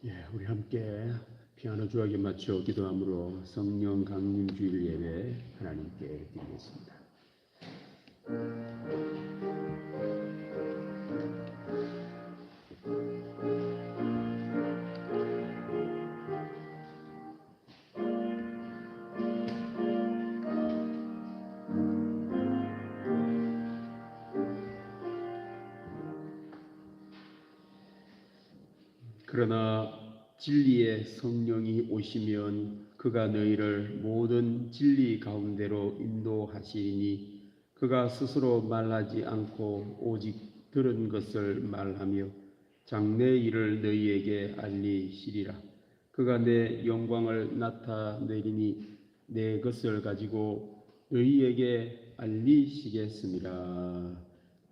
우리 함께 피아노 주악에 맞춰 기도함으로 성령 강림 주일 예배 하나님께 드리겠습니다. 그러나 진리의 성령이 오시면 그가 너희를 모든 진리 가운데로 인도하시리니 그가 스스로 말하지 않고 오직 들은 것을 말하며 장래 일을 너희에게 알리시리라. 그가 내 영광을 나타내리니 내 것을 가지고 너희에게 알리시겠습니다.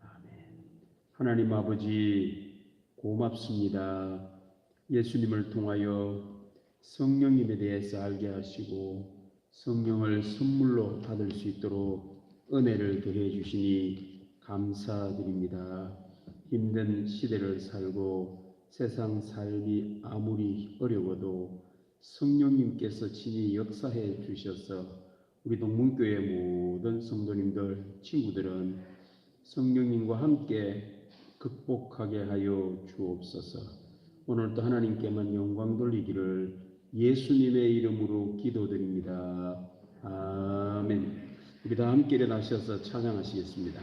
아멘. 하나님 아버지 고맙습니다. 예수님을 통하여 성령님에 대해서 알게 하시고 성령을 선물로 받을 수 있도록 은혜를 더해 주시니 감사드립니다. 힘든 시대를 살고 세상 삶이 아무리 어려워도 성령님께서 친히 역사해 주셔서 우리 동문교회 모든 성도님들, 친구들은 성령님과 함께 극복하게 하여 주옵소서. 오늘도 하나님께만 영광 돌리기를 예수님의 이름으로 기도드립니다. 아멘. 우리 다 함께 일어나셔서 찬양하시겠습니다.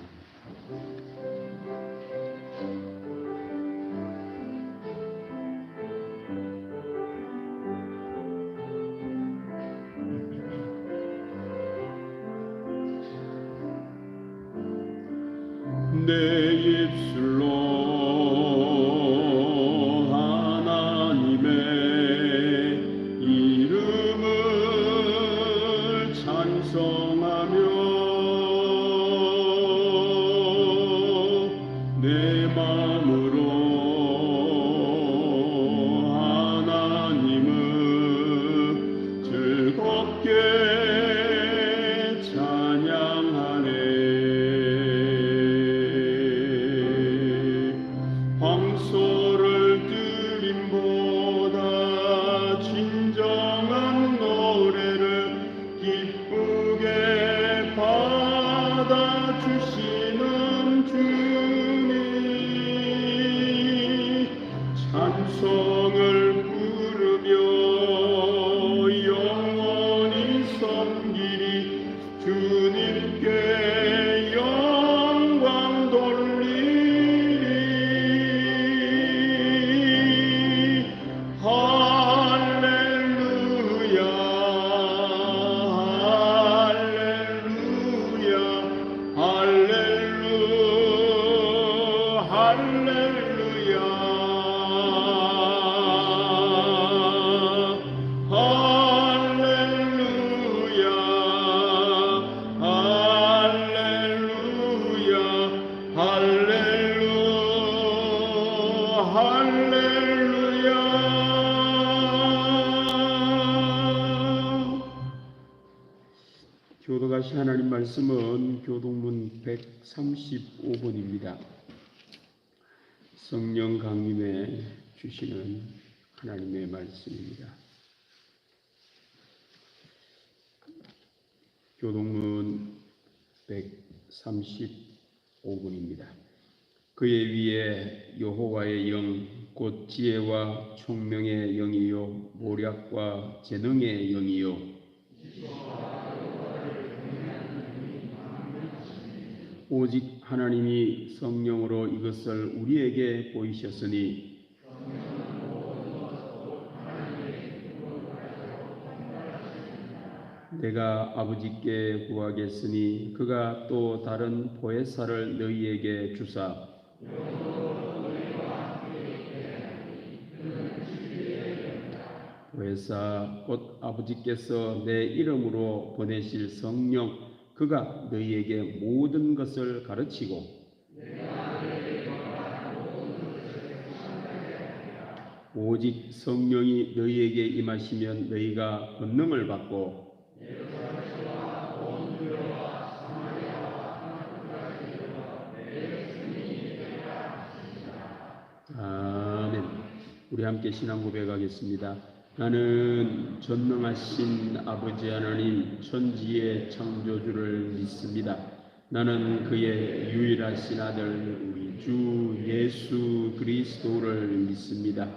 내 입술로 찬송을 부르며 영원히 섬기리. 주님께 영광 돌리리. 할렐루야 할렐루야 할렐루야 할렐루야. 교도가신 하나님 말씀은 교동문 135번입니다. 성령 강림에 주시는 하나님의 말씀입니다. 교동문 135번입니다. 그의 위에 여호와의 영, 곧 지혜와 총명의 영이요 모략과 재능의 영이요 오직 하나님이 성령으로 이것을 우리에게 보이셨으니 내가 아버지께 구하겠으니 그가 또 다른 보혜사를 너희에게 주사 보혜사 곧 아버지께서 내 이름으로 보내실 성령 그가 너희에게 모든 것을 가르치고 오직 성령이 너희에게 임하시면 너희가 권능을 받고 아멘. 우리 함께 신앙 고백하겠습니다. 나는 전능하신 아버지 하나님 천지의 창조주를 믿습니다. 나는 그의 유일하신 아들 우리 주 예수 그리스도를 믿습니다.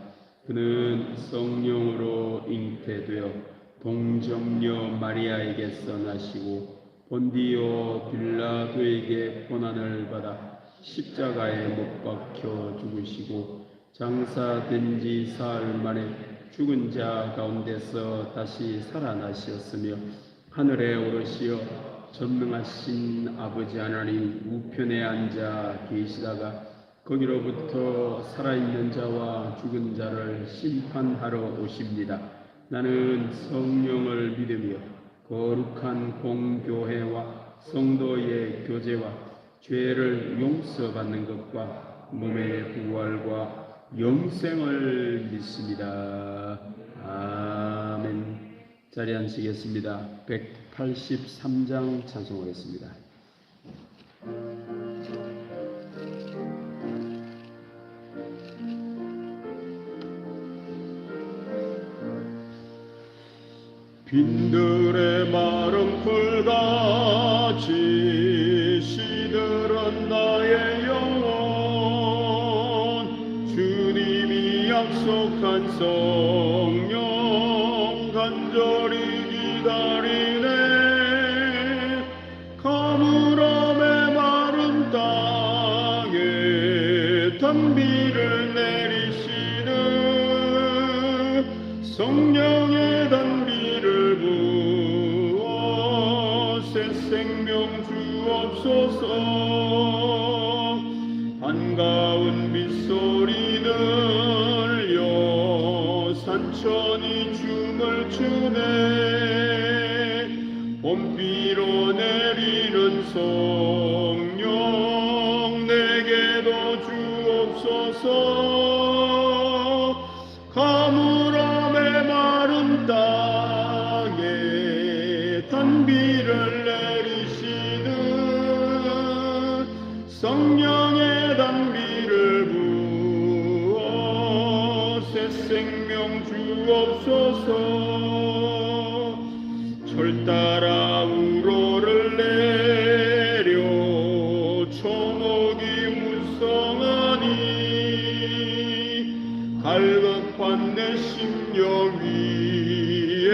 그는 성령으로 잉태되어 동정녀 마리아에게서 나시고 본디오 빌라도에게 고난을 받아 십자가에 못 박혀 죽으시고 장사된 지 사흘 만에 죽은 자 가운데서 다시 살아나셨으며 하늘에 오르시어 전능하신 아버지 하나님 우편에 앉아 계시다가 거기로부터 살아있는 자와 죽은 자를 심판하러 오십니다. 나는 성령을 믿으며 거룩한 공교회와 성도의 교제와 죄를 용서받는 것과 몸의 부활과 영생을 믿습니다. 아멘. 자리에 앉으시겠습니다. 183장 찬송하겠습니다. 빈들의 마른 풀같이 시들은 나의 영혼 주님이 약속한 성령 간절히 기다리네 가물함의 마른 땅에 단비를 내리시는 성령의 단비를 부어 새 생명 주옵소서 반가운 빗소리 들려 산천이 춤을 추네 봄비로 내리는 성령 내게도 주옵소서 가물함의 마른 땅에 단비를 내리시는 성령의 단비를 부어 새 생명 주옵소서 철 따라 우로를 내려 초목이 무성하니 갈급한 내 심령 위에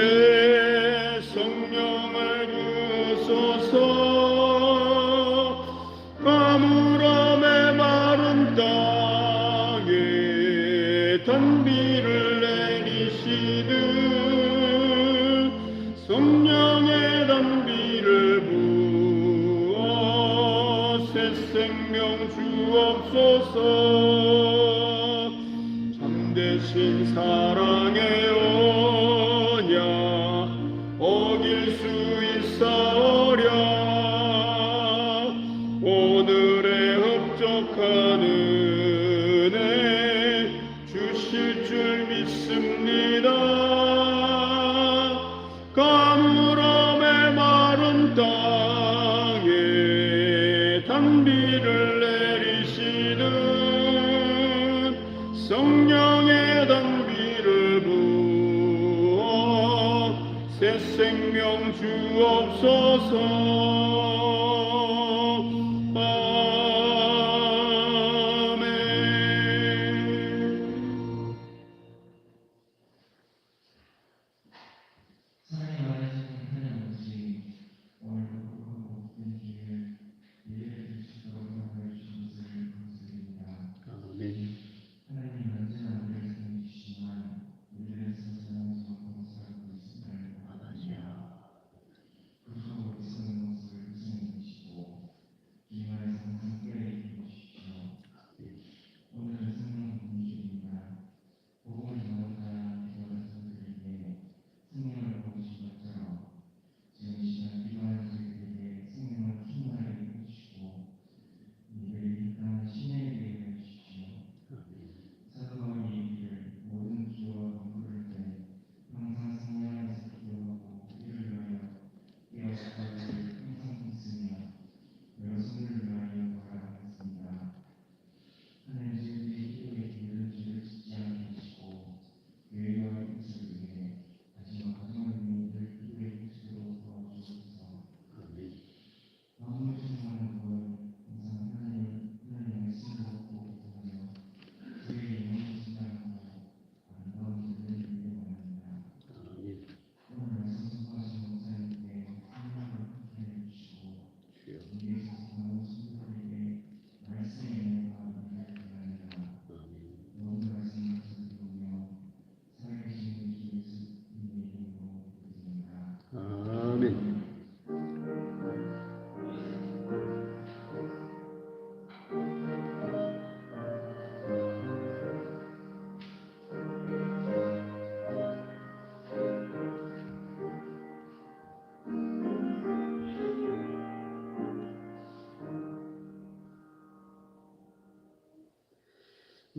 성령을 부으소서 가물함의 마른 땅에 단비를 내리시는 성령의 단비를 부어 새 생명 주옵소서 참되신 사랑의 언약 어길 수 있사오랴 오늘의 흡족한 은혜 주실 줄 믿습니다. 가물함의 마른 땅에 단비를 내리시는 성령의 단비를 부어 새 생명 주옵소서.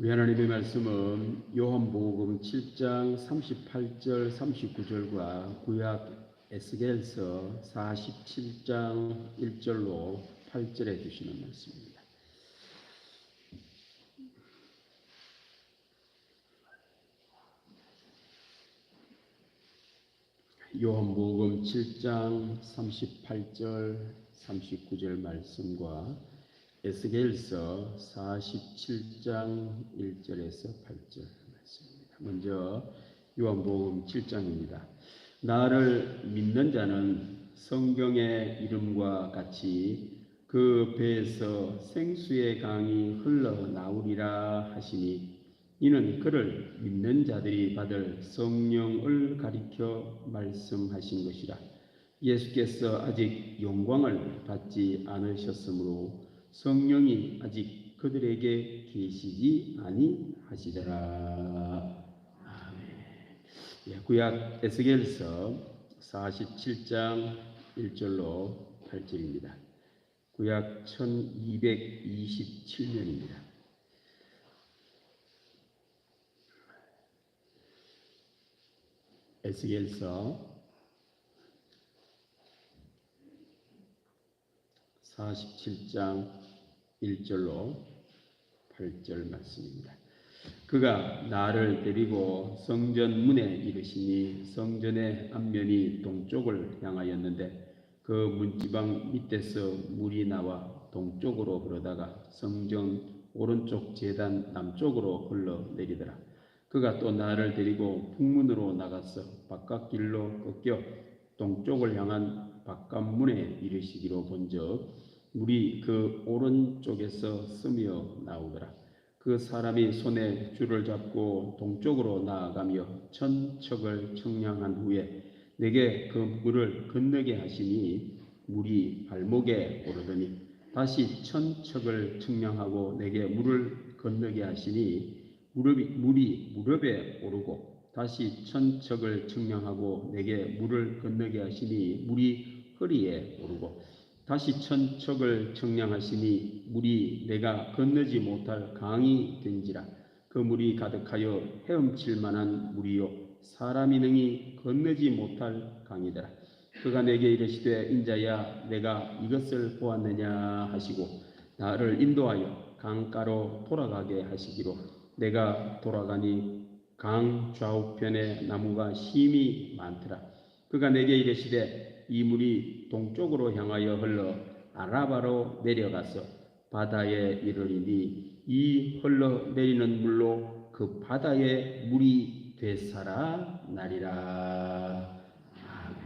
우리 하나님의 말씀은 요한복음 7장 38절 39절과 구약 에스겔서 47장 1절로 8절에 주시는 말씀입니다. 요한복음 7장 38절 39절 말씀과 에스겔서 47장 1절에서 8절 말씀입니다. 먼저 요한복음 7장입니다. 나를 믿는 자는 성경의 이름과 같이 그 배에서 생수의 강이 흘러나오리라 하시니 이는 그를 믿는 자들이 받을 성령을 가리켜 말씀하신 것이라. 예수께서 아직 영광을 받지 않으셨으므로 성령이 아직 그들에게 계시지 아니하시더라. 아멘. 구약 에스겔서 47장 1절로 8절입니다. 구약 1227년입니다. 에스겔서 47장 1절로 8절 말씀입니다. 그가 나를 데리고 성전 문에 이르시니 성전의 앞면이 동쪽을 향하였는데 그 문지방 밑에서 물이 나와 동쪽으로 흐르다가 성전 오른쪽 제단 남쪽으로 흘러내리더라. 그가 또 나를 데리고 북문으로 나가서 바깥길로 꺾여 동쪽을 향한 바깥문에 이르시기로 본즉 물이 그 오른쪽에서 스며 나오더라. 그 사람이 손에 줄을 잡고 동쪽으로 나아가며 천척을 청량한 후에 내게 그 물을 건너게 하시니 물이 발목에 오르더니 다시 천척을 청량하고 내게 물을 건너게 하시니 물이 무릎에 오르고 다시 천척을 청량하고 내게 물을 건너게 하시니 물이 허리에 오르고 다시 천척을 청량하시니 물이 내가 건너지 못할 강이 된지라. 그 물이 가득하여 헤엄칠 만한 물이요 사람이 능히 건너지 못할 강이더라. 그가 내게 이르시되 인자야 내가 이것을 보았느냐 하시고 나를 인도하여 강가로 돌아가게 하시기로 내가 돌아가니 강 좌우편에 나무가 심히 많더라. 그가 내게 이르시되 이 물이 동쪽으로 향하여 흘러 아라바로 내려가서 바다에 이르리니 이 흘러내리는 물로 그 바다의 물이 되살아나리라. 아멘.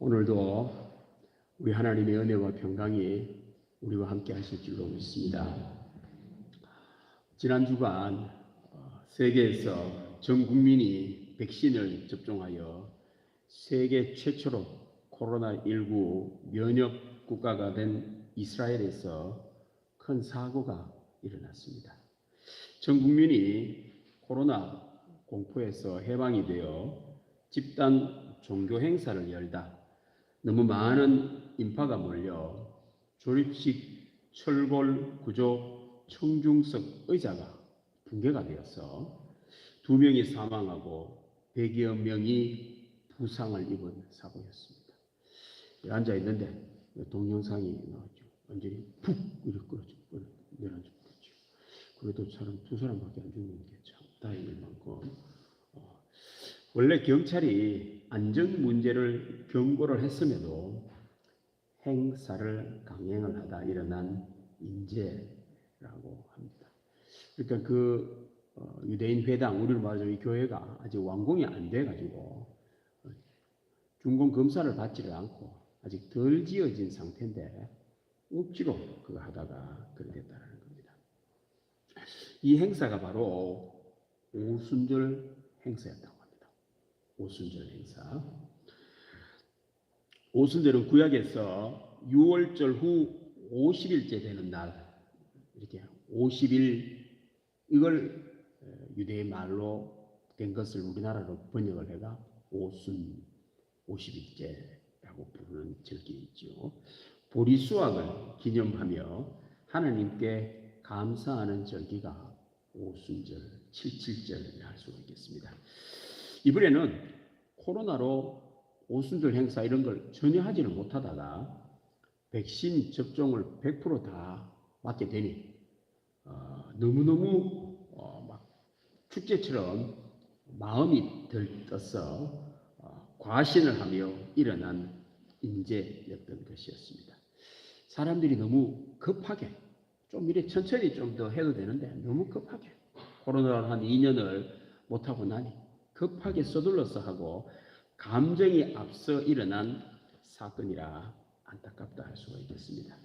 오늘도 우리 하나님의 은혜와 평강이 우리와 함께 하실 줄로 믿습니다. 지난 주간 세계에서 전 국민이 백신을 접종하여 세계 최초로 코로나19 면역 국가가 된 이스라엘에서 큰 사고가 일어났습니다. 전 국민이 코로나 공포에서 해방이 되어 집단 종교 행사를 열다 너무 많은 인파가 몰려 조립식 철골 구조 청중석 의자가 붕괴가 되어서 2명이 사망하고 100여 명이 부상을 입은 사고였습니다. 앉아 있는데 동영상이 나왔죠. 완전히 푹 이렇게 내려앉아 버렸죠. 그래도 사람 2사람밖에 안 죽는 게 참 다행일 만큼 원래 경찰이 안전 문제를 경고를 했음에도 행사를 강행을 하다 일어난 인재라고 합니다. 그러니까 그 유대인 회당, 우리로 말하자면 이 교회가 아직 완공이 안 돼가지고 준공 검사를 받지를 않고 아직 덜 지어진 상태인데 억지로 그거 하다가 그렇게 됐다는 겁니다. 이 행사가 바로 오순절 행사였다고 합니다. 오순절 행사. 오순절은 구약에서 6월절 후 50일째 되는 날, 이렇게 50일, 이걸 유대의 말로 된 것을 우리나라로 번역을 해가 오순 50일째라고 부르는 절기이죠. 보리수확을 기념하며 하나님께 감사하는 절기가 오순절, 칠칠절이라 할 수가 있겠습니다. 이번에는 코로나로 오순절 행사 이런 걸 전혀 하지를 못하다가 백신 접종을 100%다 맞게 되니 너무너무 막 축제처럼 마음이 들떠서 과신을 하며 일어난 인재였던 것이었습니다. 사람들이 너무 급하게 좀 이래 천천히 좀 더 해도 되는데 너무 급하게 코로나를 한 2년을 못하고 나니 급하게 서둘러서 하고 감정이 앞서 일어난 사건이라 안타깝다 할 수가 있겠습니다.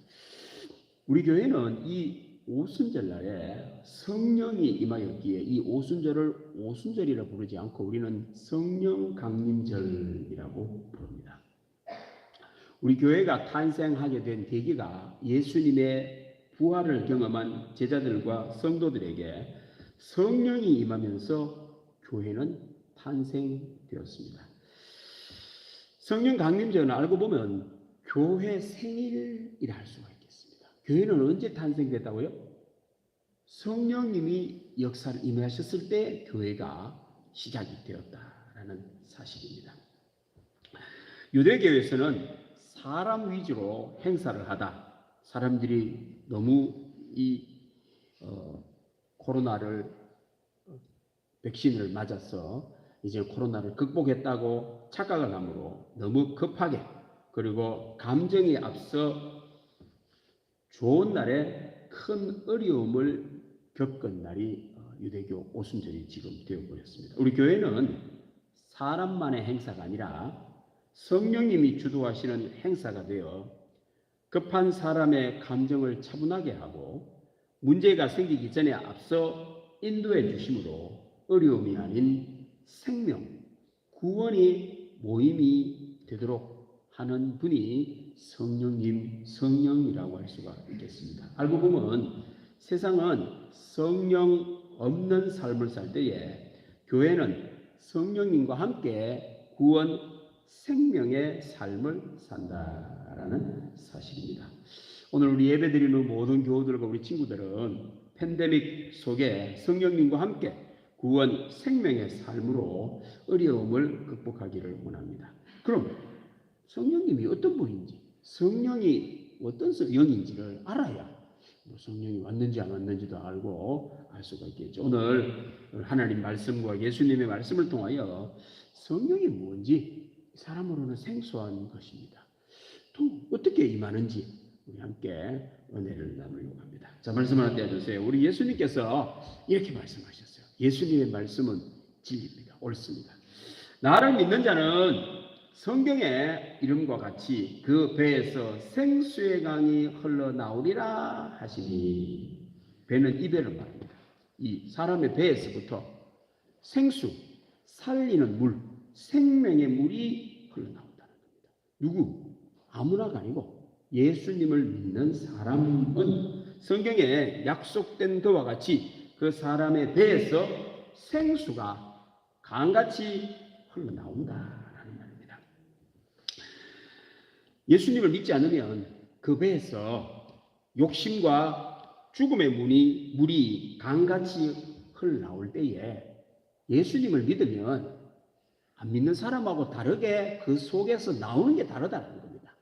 우리 교회는 이 오순절 날에 성령이 임하였기에 이 오순절을 오순절이라 부르지 않고 우리는 성령 강림절이라고 부릅니다. 우리 교회가 탄생하게 된 계기가 예수님의 부활을 경험한 제자들과 성도들에게 성령이 임하면서 교회는 탄생되었습니다. 성령 강림절은 알고 보면 교회 생일이라 할 수가 있겠습니다. 교회는 언제 탄생됐다고요? 성령님이 역사를 임하셨을 때 교회가 시작이 되었다라는 사실입니다. 유대교에서는 사람 위주로 행사를 하다 사람들이 너무 이 코로나를 백신을 맞아서 이제 코로나를 극복했다고 착각을 함으로 너무 급하게 그리고 감정이 앞서 좋은 날에 큰 어려움을 겪은 날이 유대교 오순절이 지금 되어버렸습니다. 우리 교회는 사람만의 행사가 아니라 성령님이 주도하시는 행사가 되어 급한 사람의 감정을 차분하게 하고 문제가 생기기 전에 앞서 인도해 주심으로 어려움이 아닌 생명, 구원의 모임이 되도록 하는 분이 성령님, 성령이라고 할 수가 있겠습니다. 알고 보면 세상은 성령 없는 삶을 살 때에 교회는 성령님과 함께 구원, 생명의 삶을 산다라는 사실입니다. 오늘 우리 예배드리는 모든 교우들과 우리 친구들은 팬데믹 속에 성령님과 함께 구원, 생명의 삶으로 어려움을 극복하기를 원합니다. 그럼 성령님이 어떤 분인지, 성령이 어떤 영인지를 알아야 성령이 왔는지 안 왔는지도 알고 알 수가 있겠죠. 오늘 하나님 말씀과 예수님의 말씀을 통하여 성령이 뭔지 사람으로는 생소한 것입니다. 또 어떻게 임하는지 우리 함께 은혜를 나누려고 합니다. 자, 말씀 하나 떼어주세요. 우리 예수님께서 이렇게 말씀하셨어요. 예수님의 말씀은 진리입니다. 옳습니다. 나를 믿는 자는 성경의 이름과 같이 그 배에서 생수의 강이 흘러나오리라 하시니, 배는 이 배를 말합니다. 이 사람의 배에서부터 생수, 살리는 물, 생명의 물이 흘러나온다는 겁니다. 누구? 아무나가 아니고 예수님을 믿는 사람은 성경에 약속된 그와 같이 그 사람의 배에서 생수가 강같이 흘러나온다라는 말입니다. 예수님을 믿지 않으면 그 배에서 욕심과 죽음의 물이 강같이 흘러나올 때에 예수님을 믿으면 안 믿는 사람하고 다르게 그 속에서 나오는 게 다르다는 겁니다.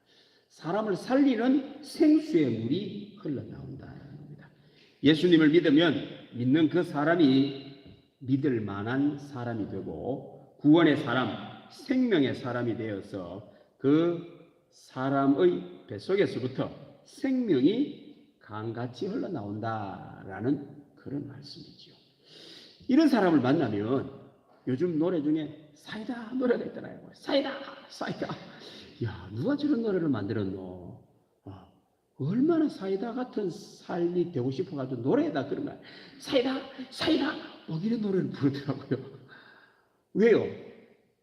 사람을 살리는 생수의 물이 흘러나온다는 겁니다. 예수님을 믿으면 믿는 그 사람이 믿을 만한 사람이 되고 구원의 사람, 생명의 사람이 되어서 그 사람의 뱃속에서부터 생명이 강같이 흘러나온다라는 그런 말씀이지요. 이런 사람을 만나면 요즘 노래 중에 사이다 노래가 있더라고요. 사이다, 사이다. 야, 누가 저런 노래를 만들었노? 얼마나 사이다 같은 삶이 되고 싶어가지고 노래에다 그런 거야. 사이다, 사이다. 이런 노래를 부르더라고요. 왜요?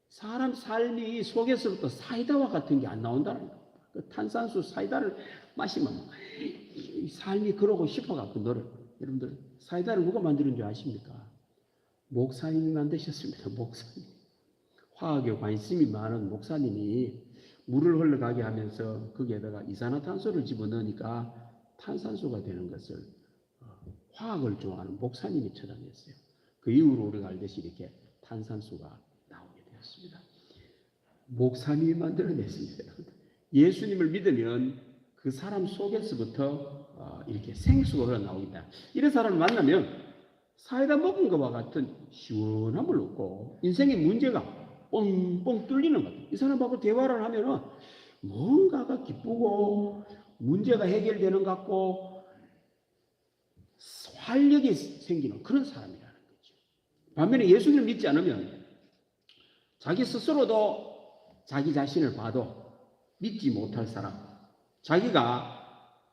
사람 삶이 속에서부터 사이다와 같은 게 안 나온다는 거예요. 그 탄산수 사이다를 마시면 삶이 그러고 싶어가지고 노래. 여러분들 사이다를 누가 만드는 줄 아십니까? 목사님이 만드셨습니다. 목사님. 화학에 관심이 많은 목사님이 물을 흘러가게 하면서 거기에다가 이산화탄소를 집어넣으니까 탄산수가 되는 것을 화학을 좋아하는 목사님이 찾아냈어요. 그 이후로 우리가 알듯이 이렇게 탄산수가 나오게 되었습니다. 목사님이 만들어냈습니다. 예수님을 믿으면 그 사람 속에서부터 이렇게 생수가 흘러나오겠다. 이런 사람을 만나면 사이다 먹은 것과 같은 시원함을 얻고 인생의 문제가 뻥뻥 뚫리는 것. 이 사람하고 대화를 하면은 뭔가가 기쁘고 문제가 해결되는 것 같고 활력이 생기는 그런 사람이라는 거죠. 반면에 예수님을 믿지 않으면 자기 스스로도 자기 자신을 봐도 믿지 못할 사람, 자기가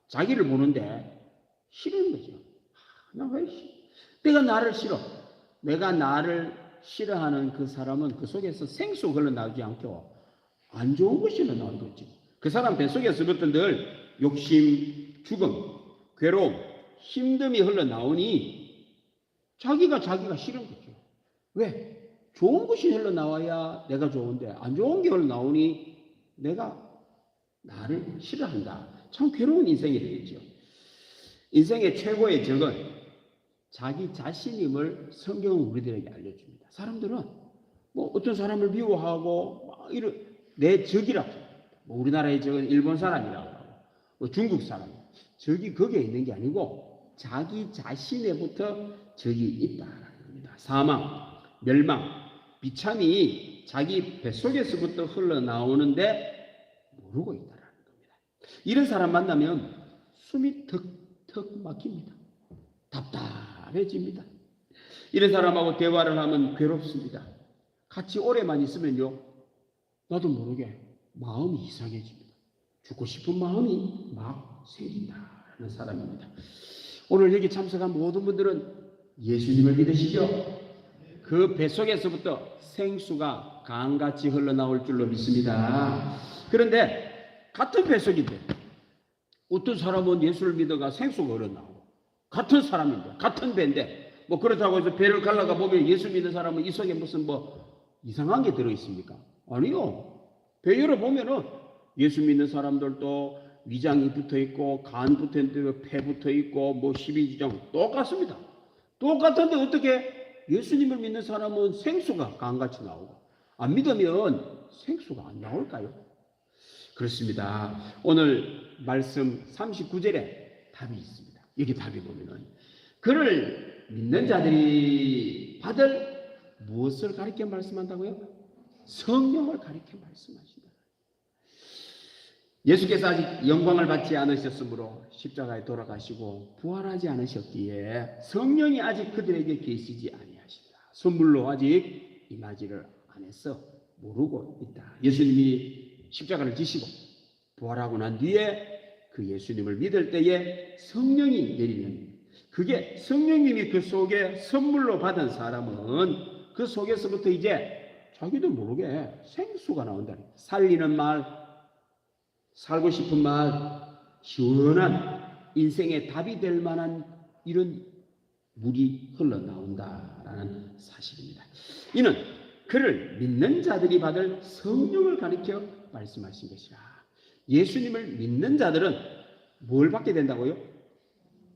자기를 보는데 싫은 거죠. 나 왜 내가 나를 싫어? 내가 나를 싫어하는 그 사람은 그 속에서 생수가 흘러나오지 않고 안 좋은 것이 흘러나오는 거지. 그 사람 뱃속에서부터 늘 욕심, 죽음, 괴로움, 힘듦이 흘러나오니 자기가 싫은 거죠. 왜? 좋은 것이 흘러나와야 내가 좋은데 안 좋은 게 흘러나오니 내가 나를 싫어한다. 참 괴로운 인생이 되겠죠. 인생의 최고의 적은 자기 자신임을 성경은 우리들에게 알려줍니다. 사람들은 뭐 어떤 사람을 미워하고 내 적이라고, 뭐 우리나라의 적은 일본 사람이라고 하고 뭐 중국 사람, 적이 거기에 있는 게 아니고 자기 자신에부터 적이 있다라는 겁니다. 사망, 멸망, 비참이 자기 뱃속에서부터 흘러나오는데 모르고 있다라는 겁니다. 이런 사람 만나면 숨이 턱턱 막힙니다. 답답해집니다. 이런 사람하고 대화를 하면 괴롭습니다. 같이 오래만 있으면요, 나도 모르게 마음이 이상해집니다. 죽고 싶은 마음이 막 생긴다는 사람입니다. 오늘 여기 참석한 모든 분들은 예수님을 믿으시죠? 그 뱃속에서부터 생수가 강같이 흘러나올 줄로 믿습니다. 그런데 같은 뱃속인데 어떤 사람은 예수를 믿어가 생수가 흘러나오고 같은 사람인데 같은 배인데 뭐 그렇다고 해서 배를 갈라가 보면 예수 믿는 사람은 이 속에 무슨 뭐 이상한 게 들어있습니까? 아니요. 배 열어보면은 예수 믿는 사람들도 위장이 붙어있고 간 붙어있고 폐 붙어있고 뭐 12지장 똑같습니다. 똑같은데 어떻게 예수님을 믿는 사람은 생수가 강같이 나오고 안 믿으면 생수가 안 나올까요? 그렇습니다. 오늘 말씀 39절에 답이 있습니다. 여기 답이 보면은 그를 믿는 자들이 받을 무엇을 가리켜 말씀한다고요? 성령을 가리켜 말씀하신다. 예수께서 아직 영광을 받지 않으셨으므로 십자가에 돌아가시고 부활하지 않으셨기에 성령이 아직 그들에게 계시지 아니하신다. 선물로 아직 임하지를 않아서 모르고 있다. 예수님이 십자가를 지시고 부활하고 난 뒤에 그 예수님을 믿을 때에 성령이 내리는, 그게 성령님이 그 속에 선물로 받은 사람은 그 속에서부터 이제 자기도 모르게 생수가 나온다. 살리는 말, 살고 싶은 말, 시원한 인생의 답이 될 만한 이런 물이 흘러나온다라는 사실입니다. 이는 그를 믿는 자들이 받을 성령을 가리켜 말씀하신 것이라. 예수님을 믿는 자들은 뭘 받게 된다고요?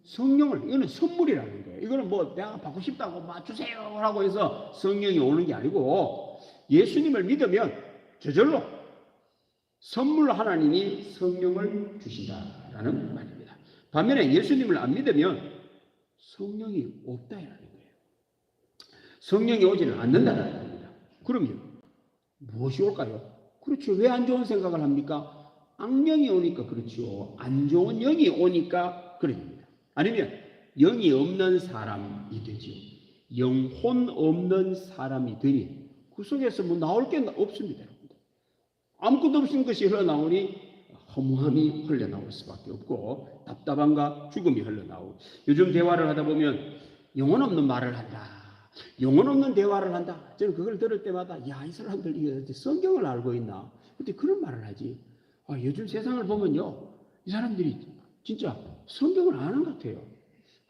성령을. 이거는 선물이라는 거예요. 이거는 뭐 내가 받고 싶다고 맞주세요 라고 해서 성령이 오는 게 아니고 예수님을 믿으면 저절로 선물로 하나님이 성령을 주신다라는 말입니다. 반면에 예수님을 안 믿으면 성령이 없다라는 거예요. 성령이 오지는 않는다라는 겁니다. 그러면 무엇이 올까요? 그렇죠. 왜 안 좋은 생각을 합니까? 악령이 오니까 그렇죠. 안 좋은 영이 오니까 그럽니다. 아니면 영이 없는 사람이 되죠. 영혼 없는 사람이 되니 그 속에서 뭐 나올 게 없습니다. 아무것도 없는 것이 흘러나오니 허무함이 흘러나올 수밖에 없고 답답함과 죽음이 흘러나오고, 요즘 대화를 하다 보면 영혼 없는 말을 한다, 영혼 없는 대화를 한다. 저는 그걸 들을 때마다 야, 이 사람들 이게 성경을 알고 있나? 근데 그런 말을 하지. 요즘 세상을 보면요, 이 사람들이 진짜 성경을 아는 것 같아요.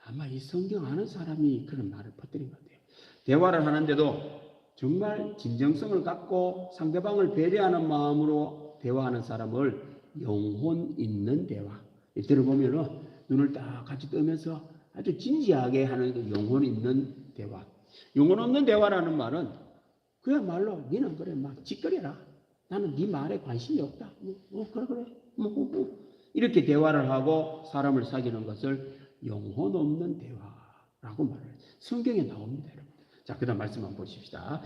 아마 이 성경 아는 사람이 그런 말을 퍼뜨린 것 같아요. 대화를 하는데도 정말 진정성을 갖고 상대방을 배려하는 마음으로 대화하는 사람을 영혼 있는 대화, 들어보면은 눈을 딱 같이 뜨면서 아주 진지하게 하는 그 영혼 있는 대화. 영혼 없는 대화라는 말은 그야말로 너는 그래 막 짓거려라. 나는 네 말에 관심이 없다. 그래. 이렇게 대화를 하고 사람을 사귀는 것을 영혼 없는 대화라고 말해요. 성경에 나옵니다, 여러분. 자, 그다음 말씀 한번 보십시다.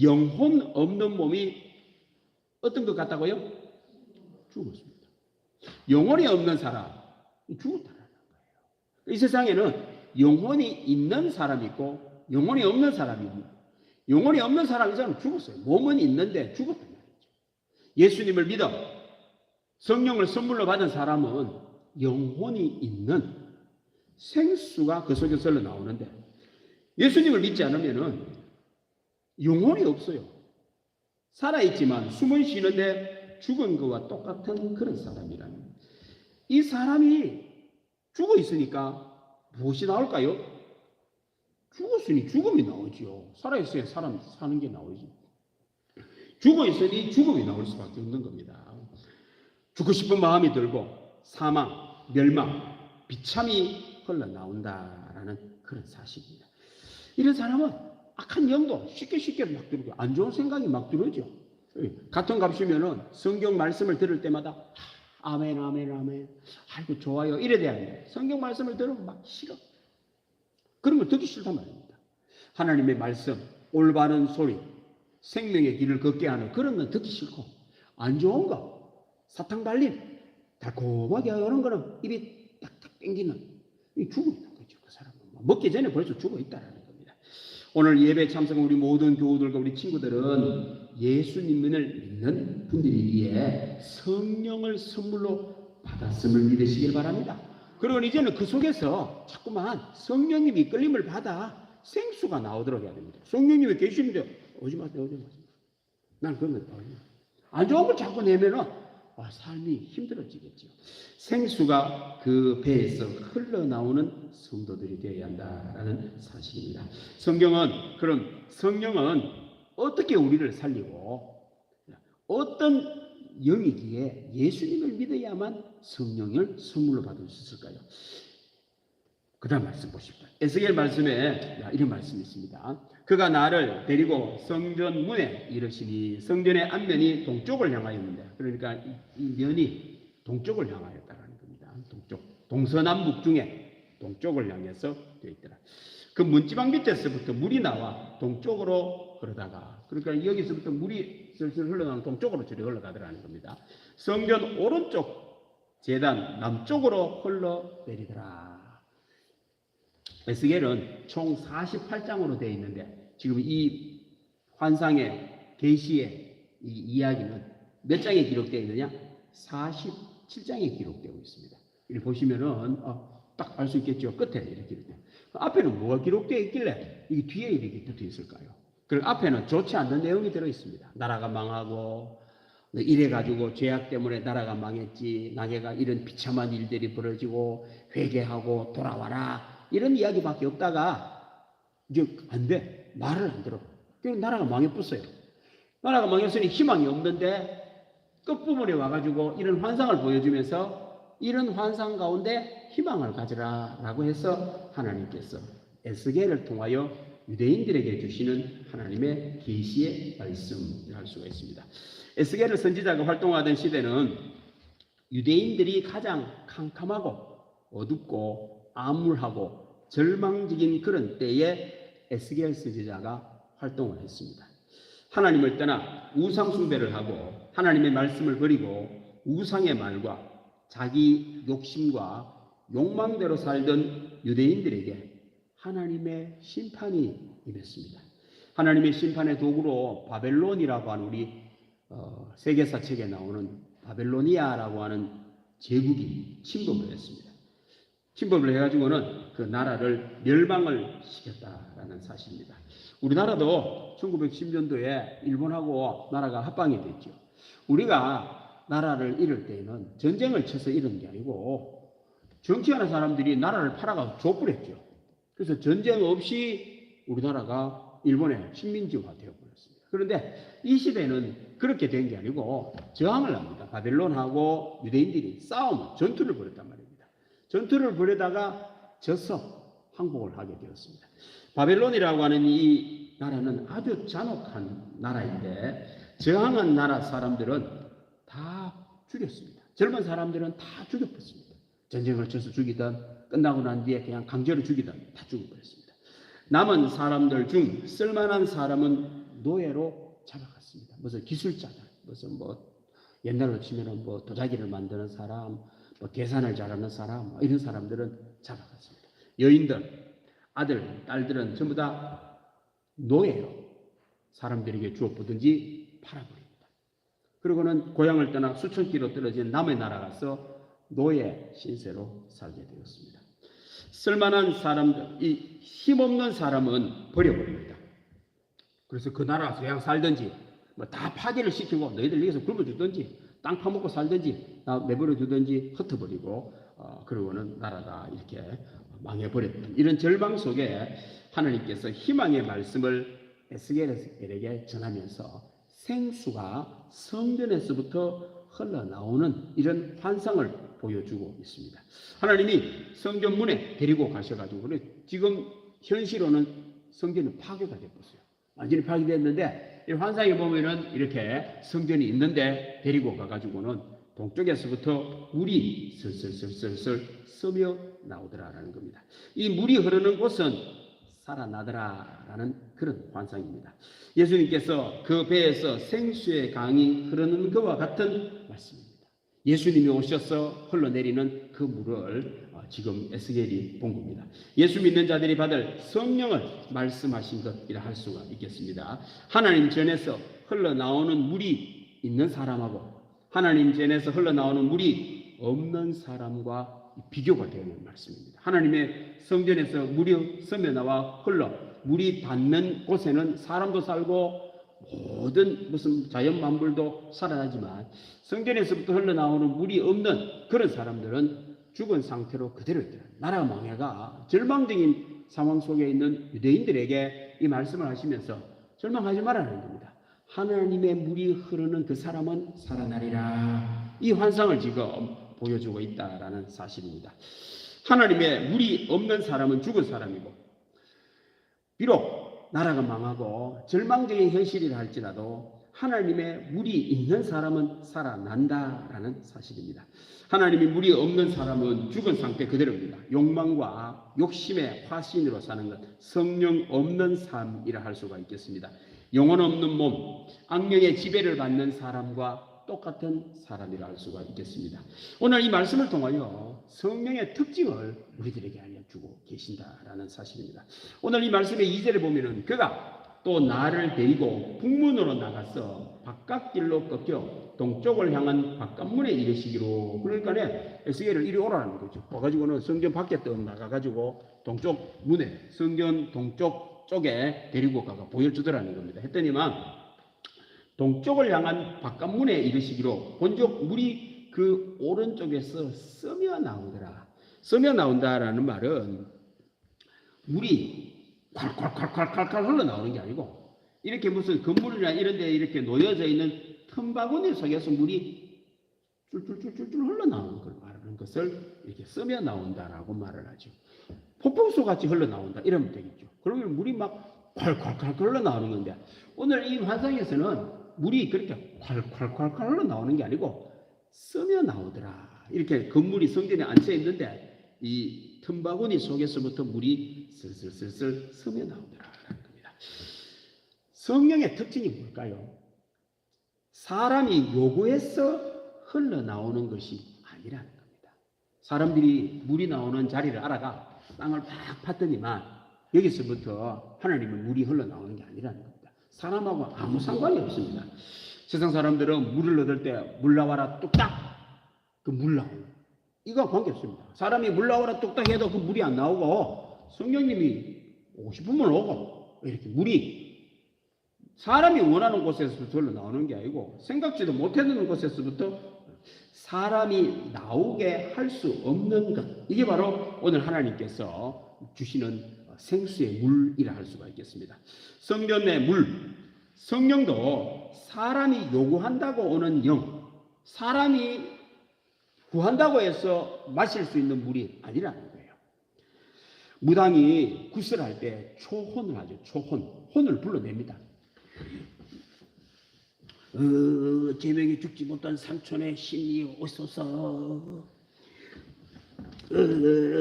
영혼 없는 몸이 어떤 것 같다고요? 죽었습니다. 영혼이 없는 사람, 죽었다라는 거예요. 이 세상에는 영혼이 있는 사람이 있고 영혼이 없는 사람이 있는. 영혼이 없는 사람이 죽었어요. 몸은 있는데 죽었단 말이죠. 예수님을 믿어 성령을 선물로 받은 사람은 영혼이 있는 생수가 그 속에서 흘러나오는데 예수님을 믿지 않으면 영혼이 없어요. 살아있지만 숨은 쉬는데 죽은 것과 똑같은 그런 사람이라는 거예요. 이 사람이 죽어 있으니까 무엇이 나올까요? 죽었으니 죽음이 나오죠. 살아있어야 사람 사는 게 나오죠. 죽어 있으니 죽음이 나올 수밖에 없는 겁니다. 죽고 싶은 마음이 들고 사망, 멸망, 비참이 흘러나온다라는 그런 사실입니다. 이런 사람은 악한 영도 쉽게 막 들고 안 좋은 생각이 막 들어오죠. 같은 값이면은 성경 말씀을 들을 때마다 아멘. 아이고 좋아요. 이래 돼야 돼요. 성경 말씀을 들으면 막 싫어. 그런 걸 듣기 싫단 말입니다. 하나님의 말씀, 올바른 소리, 생명의 길을 걷게 하는 그런 건 듣기 싫고 안 좋은 거, 사탕 발림, 달콤하게 하는 거는 입이 딱딱 땡기는 이 죽어 있는 거죠. 그 사람은 먹기 전에 벌써 죽어 있다라는 겁니다. 오늘 예배 참석한 우리 모든 교우들과 우리 친구들은 예수님을 믿는 분들이기에 성령을 선물로 받았음을 믿으시길 바랍니다. 그리고 이제는 그 속에서 자꾸만 성령님이 이끌림을 받아 생수가 나오도록 해야 됩니다. 성령님이 계시는데 오지 마세요. 난 그런 거 안 좋은 걸 자꾸 내면은 삶이 힘들어지겠죠. 생수가 그 배에서 흘러나오는 성도들이 되어야 한다라는 사실입니다. 성령은 어떻게 우리를 살리고 어떤 영이기에 예수님을 믿어야만 성령을 선물로 받을 수 있을까요? 그 다음 말씀 보십시오. 에스겔 말씀에 이런 말씀이 있습니다. 그가 나를 데리고 성전 문에 이르시니 성전의 앞면이 동쪽을 향하였는데 그러니까 이 면이 동쪽을 향하였다는 겁니다. 동서남북 중에 동쪽을 향해서 되어 있더라. 그 문지방 밑에서부터 물이 나와 동쪽으로 흐르다가 그러니까 여기서부터 물이 슬슬 흘러나오는 동쪽으로 저리 흘러가더라는 겁니다. 성전 오른쪽 제단 남쪽으로 흘러내리더라. 에스겔은 총 48장으로 되어 있는데 지금 이 환상의 계시의 이 이야기는 몇 장에 기록되어 있느냐? 47장에 기록되고 있습니다. 이렇게 보시면은 딱 알 수 있겠죠. 끝에 이렇게 기록돼요. 앞에는 뭐가 기록되어 있길래 이게 뒤에 이렇게 붙어 있을까요? 그리고 앞에는 좋지 않는 내용이 들어 있습니다. 나라가 망하고 이래가지고 죄악 때문에 나라가 망했지. 나게가 이런 비참한 일들이 벌어지고 회개하고 돌아와라. 이런 이야기밖에 없다가 이제 안 돼. 말을 안 들어. 그래서 나라가 망해버렸어요. 나라가 망했으니 희망이 없는데 끝부분에 와가지고 이런 환상을 보여주면서 이런 환상 가운데 희망을 가지라 라고 해서 하나님께서 에스겔을 통하여 유대인들에게 주시는 하나님의 계시의 말씀을 할 수가 있습니다. 에스겔 선지자가 활동하던 시대는 유대인들이 가장 캄캄하고 어둡고 암울하고 절망적인 그런 때에 에스겔 선지자가 활동을 했습니다. 하나님을 떠나 우상 숭배를 하고 하나님의 말씀을 버리고 우상의 말과 자기 욕심과 욕망대로 살던 유대인들에게 하나님의 심판이 임했습니다. 하나님의 심판의 도구로 바벨론이라고 하는 우리 세계사 책에 나오는 바벨로니아라고 하는 제국이 침범을 했습니다. 침범을 해가지고는 그 나라를 멸망을 시켰다라는 사실입니다. 우리나라도 1910년도에 일본하고 나라가 합방이 됐죠. 우리가 나라를 잃을 때에는 전쟁을 쳐서 잃은 게 아니고 정치하는 사람들이 나라를 팔아가서 족불했죠. 그래서 전쟁 없이 우리나라가 일본의 식민지화 되어버렸습니다. 그런데 이 시대는 그렇게 된 게 아니고 저항을 합니다. 바벨론하고 유대인들이 싸움, 전투를 벌였단 말입니다. 전투를 벌이다가 져서 항복을 하게 되었습니다. 바벨론이라고 하는 이 나라는 아주 잔혹한 나라인데 저항한 나라 사람들은 다 죽였습니다. 젊은 사람들은 다 죽여버렸습니다. 전쟁을 쳐서 죽이든 끝나고 난 뒤에 그냥 강제로 죽이든 다 죽여버렸습니다. 남은 사람들 중 쓸만한 사람은 노예로 잡아갔습니다. 무슨 기술자들, 무슨 옛날로 치면은 도자기를 만드는 사람, 계산을 잘하는 사람, 이런 사람들은 잡아갔습니다. 여인들, 아들, 딸들은 전부 다 노예로 사람들에게 주어보든지 팔아버립니다. 그리고는 고향을 떠나 수천 킬로 떨어진 남의 나라 가서 노예 신세로 살게 되었습니다. 쓸만한 사람들, 이 힘없는 사람은 버려버립니다. 그래서 그 나라에서 그냥 살든지 다 파괴를 시키고 너희들 여기서 굶어주든지 땅 파먹고 살든지 내버려 두든지 흩어버리고 그러고는 나라가 이렇게 망해버렸던 이런 절망 속에 하나님께서 희망의 말씀을 에스겔에게 전하면서 생수가 성전에서부터 흘러나오는 이런 환상을 보여주고 있습니다. 하나님이 성전문에 데리고 가셔가지고 지금 현실로는 성전은 파괴가 됐어요. 완전히 파괴됐는데 이 환상에 보면은 이렇게 성전이 있는데 데리고 가가지고는 동쪽에서부터 물이 슬슬슬슬 스며 나오더라라는 겁니다. 이 물이 흐르는 곳은 살아나더라라는 그런 환상입니다. 예수님께서 그 배에서 생수의 강이 흐르는 것과 같은 말씀입니다. 예수님이 오셔서 흘러내리는 그 물을 지금 에스겔이 본 겁니다. 예수 믿는 자들이 받을 성령을 말씀하신 것이라 할 수가 있겠습니다. 하나님 전에서 흘러나오는 물이 있는 사람하고 하나님 전에서 흘러나오는 물이 없는 사람과 비교가 되는 말씀입니다. 하나님의 성전에서 물이 스며 나와 흘러 물이 닿는 곳에는 사람도 살고 모든 무슨 자연 만물도 살아나지만 성전에서부터 흘러나오는 물이 없는 그런 사람들은 죽은 상태로 그대로 있더라. 나라가 망해가 절망적인 상황 속에 있는 유대인들에게 이 말씀을 하시면서 절망하지 말라는 겁니다. 하나님의 물이 흐르는 그 사람은 살아나리라. 이 환상을 지금 보여주고 있다라는 사실입니다. 하나님의 물이 없는 사람은 죽은 사람이고 비록 나라가 망하고 절망적인 현실이라 할지라도 하나님의 물이 있는 사람은 살아난다라는 사실입니다. 하나님의 물이 없는 사람은 죽은 상태 그대로입니다. 욕망과 욕심의 화신으로 사는 것, 성령 없는 삶이라 할 수가 있겠습니다. 영혼 없는 몸, 악령의 지배를 받는 사람과 똑같은 사람이라 할 수가 있겠습니다. 오늘 이 말씀을 통하여 성령의 특징을 우리들에게 알려주고 계신다라는 사실입니다. 오늘 이 말씀의 2절에 보면은 그가 또 나를 데리고 북문으로 나가서 바깥길로 꺾여 동쪽을 향한 바깥문에 이르시기로. 그러니까 에스겔을 이리 오라는 거죠. 와가지고는 성전 밖에 떠 나가가지고 동쪽 문에 성전 동쪽 쪽에 데리고 가가 보여주더라는 겁니다. 했더니만 동쪽을 향한 바깥문에 이르시기로. 본적 물이 그 오른쪽에서 스며 나오더라. 스며 나온다라는 말은 물이 콸콸콸콸콸 흘러나오는 게 아니고 이렇게 무슨 건물이나 이런 데 이렇게 놓여져 있는 틈바구니 속에서 물이 쫄쫄쫄쫄 흘러나오는 걸 말하는 것을 이렇게 스며 나온다라고 말을 하죠. 폭풍수 같이 흘러나온다 이러면 되겠죠. 그러면 물이 막 콸콸콸 흘러나오는 건데 오늘 이 환상에서는 물이 그렇게 콸콸콸콸 흘러나오는 게 아니고 스며 나오더라. 이렇게 건물이 성전에 앉혀 있는데 이 틈바구니 속에서부터 물이 슬슬슬슬 스며 나오더라라는 겁니다. 성령의 특징이 뭘까요? 사람이 요구해서 흘러나오는 것이 아니라는 겁니다. 사람들이 물이 나오는 자리를 알아가 땅을 팍 팠더니만 여기서부터 하나님은 물이 흘러나오는 게 아니라는 겁니다. 사람하고 아무 상관이 없습니다. 세상 사람들은 물을 얻을 때 물 나와라 뚝딱 그 물 나오는 이거 관계없습니다. 사람이 물 나와라 뚝딱 해도 그 물이 안 나오고 성령님이 오고 싶으면 오고 이렇게 물이 사람이 원하는 곳에서부터 흘러나오는 게 아니고 생각지도 못했는 곳에서부터 사람이 나오게 할 수 없는 것, 이게 바로 오늘 하나님께서 주시는 생수의 물이라 할 수가 있겠습니다. 성전의 물, 성령도 사람이 요구한다고 오는 영, 사람이 구한다고 해서 마실 수 있는 물이 아니라는 거예요. 무당이 구슬할 때 초혼을 하죠. 초혼. 혼을 불러냅니다. 제명에 죽지 못한 삼촌의 신이 오소서.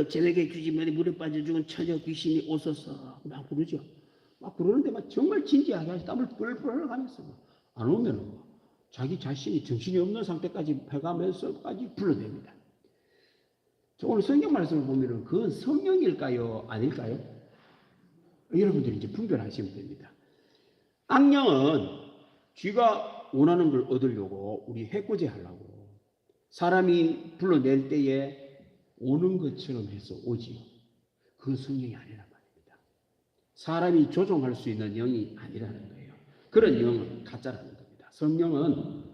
제명에 죽지 못해 물에 빠져 죽은 처녀 귀신이 오소서. 막 부르죠. 막 부르는데 막 정말 진지하게 땀을 뻘뻘 가면서 안 오면 자기 자신이 정신이 없는 상태까지 해가면서까지 불러냅니다. 오늘 성경 말씀을 보면 그건 성령일까요? 아닐까요? 여러분들이 이제 분별하시면 됩니다. 악령은 쥐가 원하는 걸 얻으려고 우리 해코지 하려고 사람이 불러낼 때에 오는 것처럼 해서 오지요. 그건 성령이 아니란 말입니다. 사람이 조종할 수 있는 영이 아니라는 거예요. 그런 영은 가짜라는 겁니다. 성령은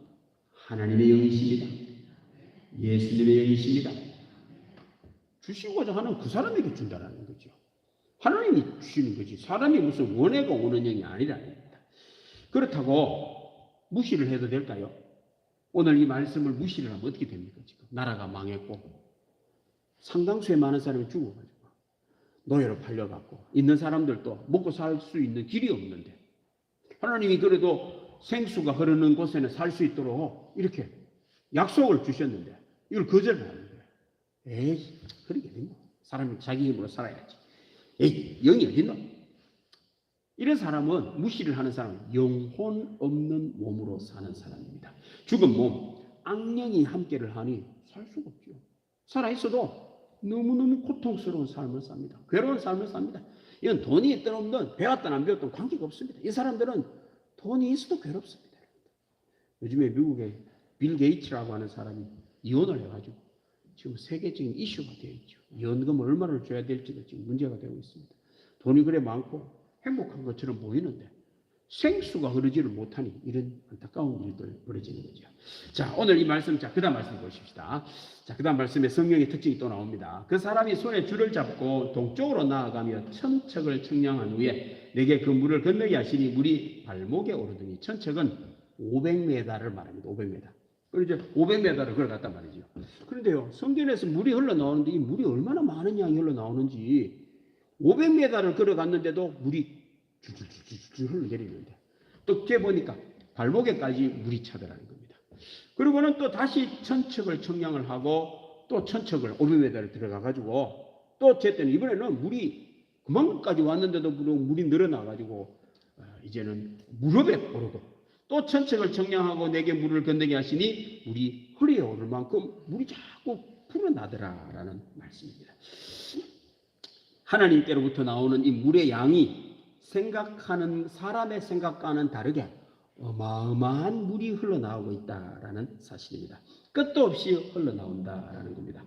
하나님의 영이십니다. 예수님의 영이십니다. 주시고자 하는 그 사람에게 준다는 거죠. 하나님이 주시는 거지. 사람이 무슨 원해가 오는 영이 아니라는 겁니다. 그렇다고 무시를 해도 될까요? 오늘 이 말씀을 무시를 하면 어떻게 됩니까? 지금 나라가 망했고 상당수의 많은 사람이 죽어가지고 노예로 팔려갖고 있는 사람들도 먹고 살 수 있는 길이 없는데 하나님이 그래도 생수가 흐르는 곳에는 살 수 있도록 이렇게 약속을 주셨는데 이걸 거절을 하는 거예요. 에이, 그러게 어딨노? 사람이 자기 힘으로 살아야지. 에이, 영이 어딨노? 이런 사람은 무시를 하는 사람은 영혼 없는 몸으로 사는 사람입니다. 죽은 몸, 악령이 함께를 하니 살 수가 없죠. 살아있어도 너무너무 고통스러운 삶을 삽니다. 괴로운 삶을 삽니다. 이건 돈이 있든 없든 배웠든 안 배웠든 관계가 없습니다. 이 사람들은 돈이 있어도 괴롭습니다. 요즘에 미국에 빌 게이츠라고 하는 사람이 이혼을 해가지고 지금 세계적인 이슈가 되어 있죠. 연금을 얼마를 줘야 될지도 지금 문제가 되고 있습니다. 돈이 그래 많고 행복한 것처럼 보이는데 생수가 흐르지를 못하니 이런 안타까운 일들 벌어지는 거죠. 자, 오늘 이 말씀, 자, 그 다음 말씀 보십시다. 자, 그 다음 말씀에 성령의 특징이 또 나옵니다. 그 사람이 손에 줄을 잡고 동쪽으로 나아가며 천척을 청량한 후에 내게 그 물을 건너게 하시니 물이 발목에 오르더니 천척은 500m를 말합니다. 500m. 그리고 이제 500m를 걸어갔단 말이죠. 그런데요, 성전에서 물이 흘러나오는데 이 물이 얼마나 많은 양이 흘러나오는지 500m를 걸어갔는데도 물이 줄줄줄줄 흘러내리는데 또 깨 보니까 발목에까지 물이 차더라는 겁니다. 그리고는 또 다시 천척을 청량을 하고 또 천척을 500m를 들어가가지고 또 쟀더니 이번에는 물이 그만큼까지 왔는데도 물이 늘어나가지고 이제는 무릎에 오르고 또 천척을 청량하고 내게 물을 건너게 하시니 물이 허리에 오를 만큼 물이 자꾸 불어나더라라는 말씀입니다. 하나님께로부터 나오는 이 물의 양이 생각하는 사람의 생각과는 다르게 어마어마한 물이 흘러나오고 있다라는 사실입니다. 끝도 없이 흘러나온다라는 겁니다.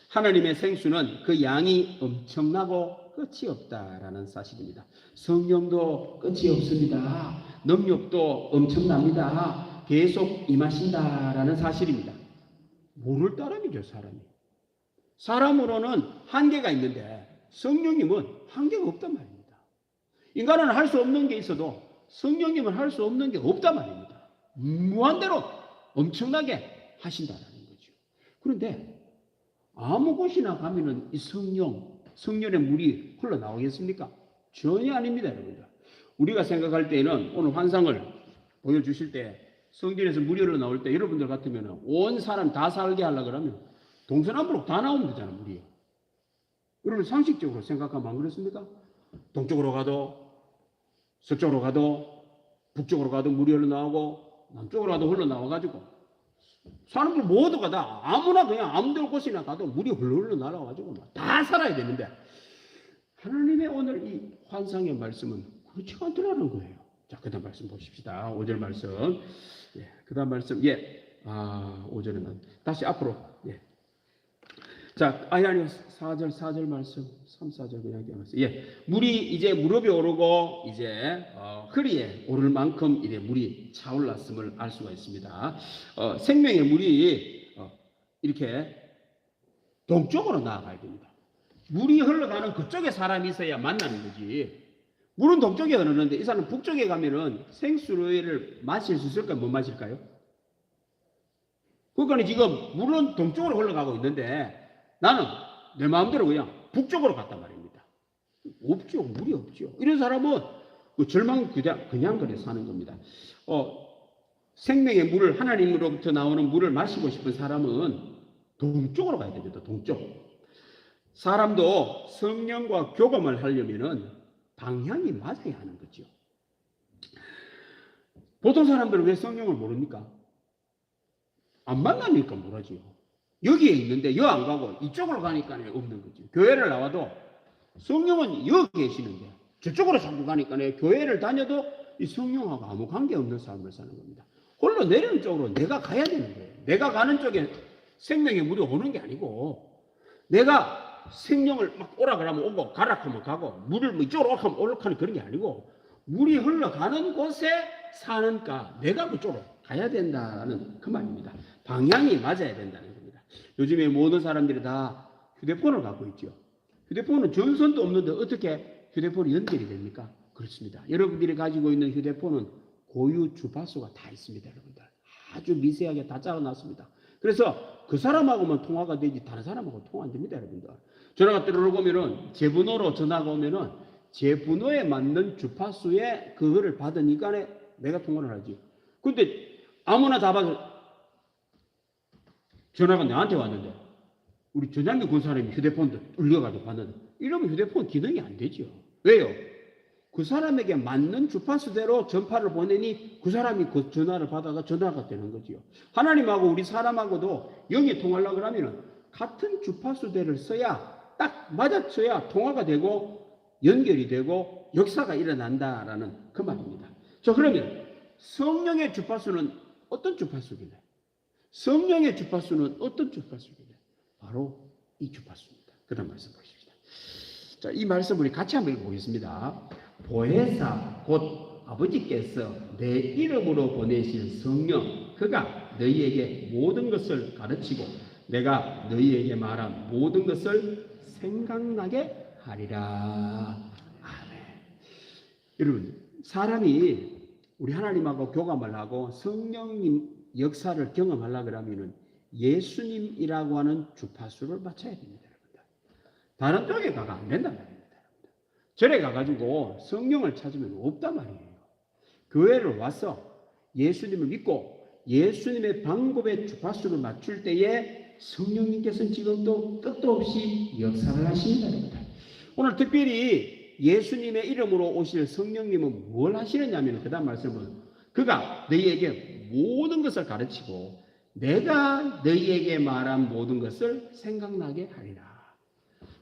하나님의 생수는 그 양이 엄청나고 끝이 없다라는 사실입니다. 성령도 끝이 없습니다. 능력도 엄청납니다. 계속 임하신다라는 사실입니다. 모를 따름이죠, 사람이. 사람으로는 한계가 있는데 성령님은 한계가 없단 말입니다. 인간은 할 수 없는 게 있어도 성령님은 할 수 없는 게 없단 말입니다. 무한대로 엄청나게 하신다는 거죠. 그런데 아무 곳이나 가면은 이 성령의 물이 흘러나오겠습니까? 전혀 아닙니다, 여러분들. 우리가 생각할 때는 오늘 환상을 보여주실 때 성전에서 물이 흘러나올 때 여러분들 같으면 온 사람 다 살게 하려고 그러면 동서남북으로 다 나오면 되잖아, 물이. 여러분 상식적으로 생각하면 안 그렇습니까? 동쪽으로 가도 서쪽으로 가도 북쪽으로 가도 물이 흘러나오고 남쪽으로 가도 흘러나와가지고 사람들 모두가 다 아무나 그냥 아무데나 곳이나 가도 물이 흘러 날아가지고 다 살아야 되는데 하나님의 오늘 이 환상의 말씀은 그렇지가 않더라는 거예요. 자, 그 다음 말씀 보십시다. 5절 말씀. 예, 그 다음 말씀. 5절은 다시 앞으로. 예. 자, 아니 4절 말씀. 3, 4절 그냥 말씀. 예. 물이 이제 무릎에 오르고 이제 허리에 오를 만큼 이제 물이 차올랐음을 알 수가 있습니다. 생명의 물이 이렇게 동쪽으로 나아가야 됩니다. 물이 흘러가는 그쪽에 사람이 있어야 만나는 거지. 물은 동쪽에 흐르는데 이 사람은 북쪽에 가면은 생수를 마실 수 있을까요? 못 마실까요? 그러니까 지금 물은 동쪽으로 흘러가고 있는데 나는 내 마음대로 그냥 북쪽으로 갔단 말입니다. 없죠. 물이 없죠. 이런 사람은 그 절망 그냥 그래 사는 겁니다. 생명의 물을, 하나님으로부터 나오는 물을 마시고 싶은 사람은 동쪽으로 가야 됩니다. 동쪽. 사람도 성령과 교감을 하려면은 방향이 맞아야 하는 거죠. 보통 사람들은 왜 성령을 모릅니까? 안 만나니까 모르지요. 여기에 있는데 여 안 가고 이쪽으로 가니까 없는 거죠. 교회를 나와도 성령은 여기 계시는데 저쪽으로 자꾸 가니까 교회를 다녀도 이 성령하고 아무 관계없는 삶을 사는 겁니다. 홀로 내리는 쪽으로 내가 가야 되는 거예요. 내가 가는 쪽에 생명의 물이 오는 게 아니고 내가 생명을 막 오라 그러면 오고 가라 하면 가고 물을 뭐 이쪽으로 오라 하면 오락하는 그런 게 아니고 물이 흘러가는 곳에 사는가 내가 그쪽으로 가야 된다는 그 말입니다. 방향이 맞아야 된다는 겁니다. 요즘에 모든 사람들이 다 휴대폰을 갖고 있죠. 휴대폰은 전선도 없는데 어떻게 휴대폰이 연결이 됩니까? 그렇습니다. 여러분들이 가지고 있는 휴대폰은 고유 주파수가 다 있습니다. 여러분들 아주 미세하게 다 짜놨습니다. 그래서 그 사람하고만 통화가 되지 다른 사람하고 통화 안 됩니다. 여러분들 전화가 뜨르륵 오면은 제 번호로 전화가 오면은 제 번호에 맞는 주파수에 그거를 받으니까 내가 통화를 하지. 근데 아무나 다 받아 전화가 나한테 왔는데 우리 전장기 군사님이 휴대폰도 울려가지고 봤는데 이러면 휴대폰 기능이 안 되죠. 왜요? 그 사람에게 맞는 주파수대로 전파를 보내니 그 사람이 그 전화를 받아가 전화가 되는 거지요. 하나님하고 우리 사람하고도 영이 통하려고 하면 같은 주파수대를 써야 딱 맞아쳐야 통화가 되고 연결이 되고 역사가 일어난다라는 그 말입니다. 자, 그러면 성령의 주파수는 어떤 주파수길래? 성령의 주파수는 어떤 주파수길래? 바로 이 주파수입니다. 그 다음 말씀 보십시다. 자, 이 말씀 우리 같이 한번 읽어보겠습니다. 보혜사 곧 아버지께서 내 이름으로 보내신 성령 그가 너희에게 모든 것을 가르치고 내가 너희에게 말한 모든 것을 생각나게 하리라. 아멘. 여러분 사람이 우리 하나님하고 교감을 하고 성령님 역사를 경험하려고 하면 예수님이라고 하는 주파수를 맞춰야 됩니다. 다른 쪽에 가가 안 된단 말입니다. 절에 가가지고 성령을 찾으면 없단 말이에요. 교회를 와서 예수님을 믿고 예수님의 방법의 주파수를 맞출 때에 성령님께서는 지금도 끝도 없이 역사를 하십니다. 오늘 특별히 예수님의 이름으로 오실 성령님은 뭘 하시느냐면 그 다음 말씀은 그가 너희에게 모든 것을 가르치고 내가 너희에게 말한 모든 것을 생각나게 하리라.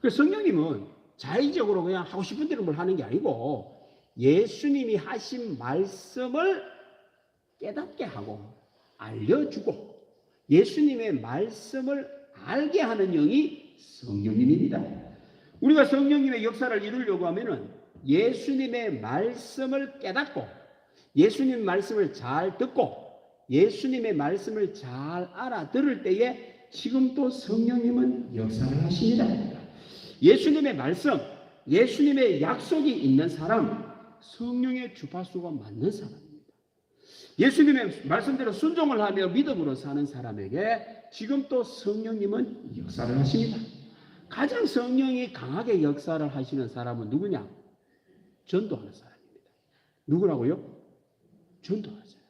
그래서 성령님은 자의적으로 그냥 하고 싶은 대로 뭘 하는 게 아니고 예수님이 하신 말씀을 깨닫게 하고 알려주고 예수님의 말씀을 알게 하는 영이 성령님입니다. 우리가 성령님의 역사를 이루려고 하면은 예수님의 말씀을 깨닫고 예수님 말씀을 잘 듣고 예수님의 말씀을 잘 알아들을 때에 지금 또 성령님은 역사를 하십니다. 예수님의 말씀, 예수님의 약속이 있는 사람, 성령의 주파수가 맞는 사람입니다. 예수님의 말씀대로 순종을 하며 믿음으로 사는 사람에게 지금 또 성령님은 역사를 하십니다. 가장 성령이 강하게 역사를 하시는 사람은 누구냐? 전도하는 사람입니다. 누구라고요? 전도하는 사람입니다.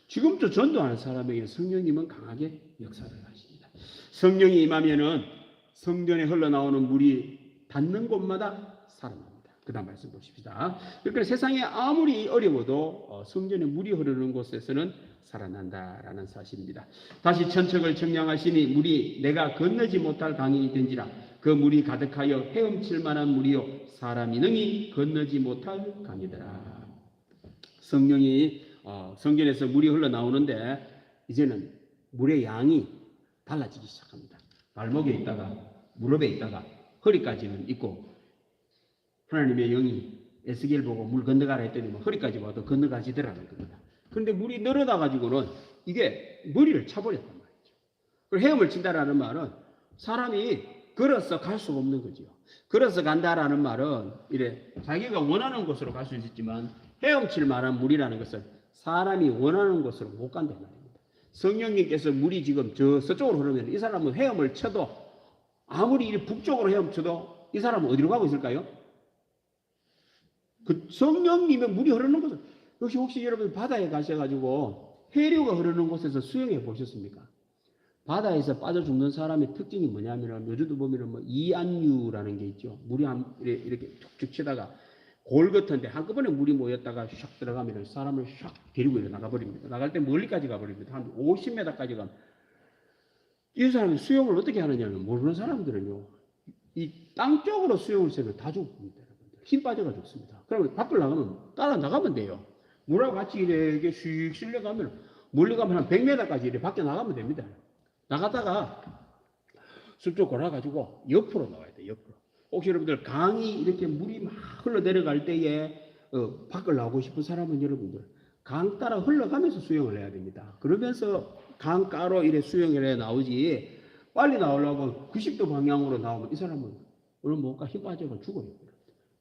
지금도 전도하는 사람에게 성령님은 강하게 역사를 하십니다. 성령이 임하면은 성전에 흘러나오는 물이 닿는 곳마다 살아납니다. 그 다음 말씀 보십시다. 그러니까 세상에 아무리 어려워도 성전에 물이 흐르는 곳에서는 살아난다라는 사실입니다. 다시 천척을 청량하시니 물이 내가 건너지 못할 강이 된지라 그 물이 가득하여 헤엄칠 만한 물이요 사람이 능히 건너지 못할 강이더라. 성령이 성전에서 물이 흘러나오는데 이제는 물의 양이 달라지기 시작합니다. 발목에 있다가 무릎에 있다가 허리까지는 있고 하나님의 영이 에스겔 보고 물 건너가라 했더니 허리까지 와도 건너가지더라는 겁니다. 그런데 물이 늘어나 가지고는 이게 머리를 차버렸단 말이죠. 그리고 헤엄을 친다라는 말은 사람이 걸어서 갈 수가 없는 거죠. 걸어서 간다라는 말은 이래 자기가 원하는 곳으로 갈 수 있지만 헤엄칠 만한 물이라는 것은 사람이 원하는 곳으로 못 간다는 말입니다. 성령님께서 물이 지금 저 서쪽으로 흐르면 이 사람은 헤엄을 쳐도 아무리 이 북쪽으로 헤엄쳐도 이 사람은 어디로 가고 있을까요? 그 성령님의 물이 흐르는 곳은 역시 혹시 여러분 바다에 가셔가지고 해류가 흐르는 곳에서 수영해 보셨습니까? 바다에서 빠져 죽는 사람의 특징이 뭐냐면 요즘도 보면은 뭐 이안류라는 게 있죠. 물이 이렇게 툭툭 치다가 골 같은데 한꺼번에 물이 모였다가 샥 들어가면 사람을 샥 데리고 나가 버립니다. 나갈 때 멀리까지 가버립니다. 한 50m까지 가면 이 사람이 수영을 어떻게 하느냐면 모르는 사람들은요 이 땅 쪽으로 수영을 쓰면 다 죽습니다. 힘 빠져가 죽습니다. 그러면 밖을 나가면 따라 나가면 돼요. 물하고 같이 이렇게 슉 실려가면 멀리 가면 한 100m까지 이렇게 밖에 나가면 됩니다. 나가다가 숲쪽 골아가지고 옆으로 나와야 돼요. 옆으로. 혹시 여러분들 강이 이렇게 물이 막 흘러 내려갈 때에 밖을 나오고 싶은 사람은 여러분들 강 따라 흘러가면서 수영을 해야 됩니다. 그러면서 강가로 이래 수영을 해 나오지 빨리 나오려고 90도 방향으로 나오면 이 사람은 오늘 뭔가 힘 빠져가 죽어요.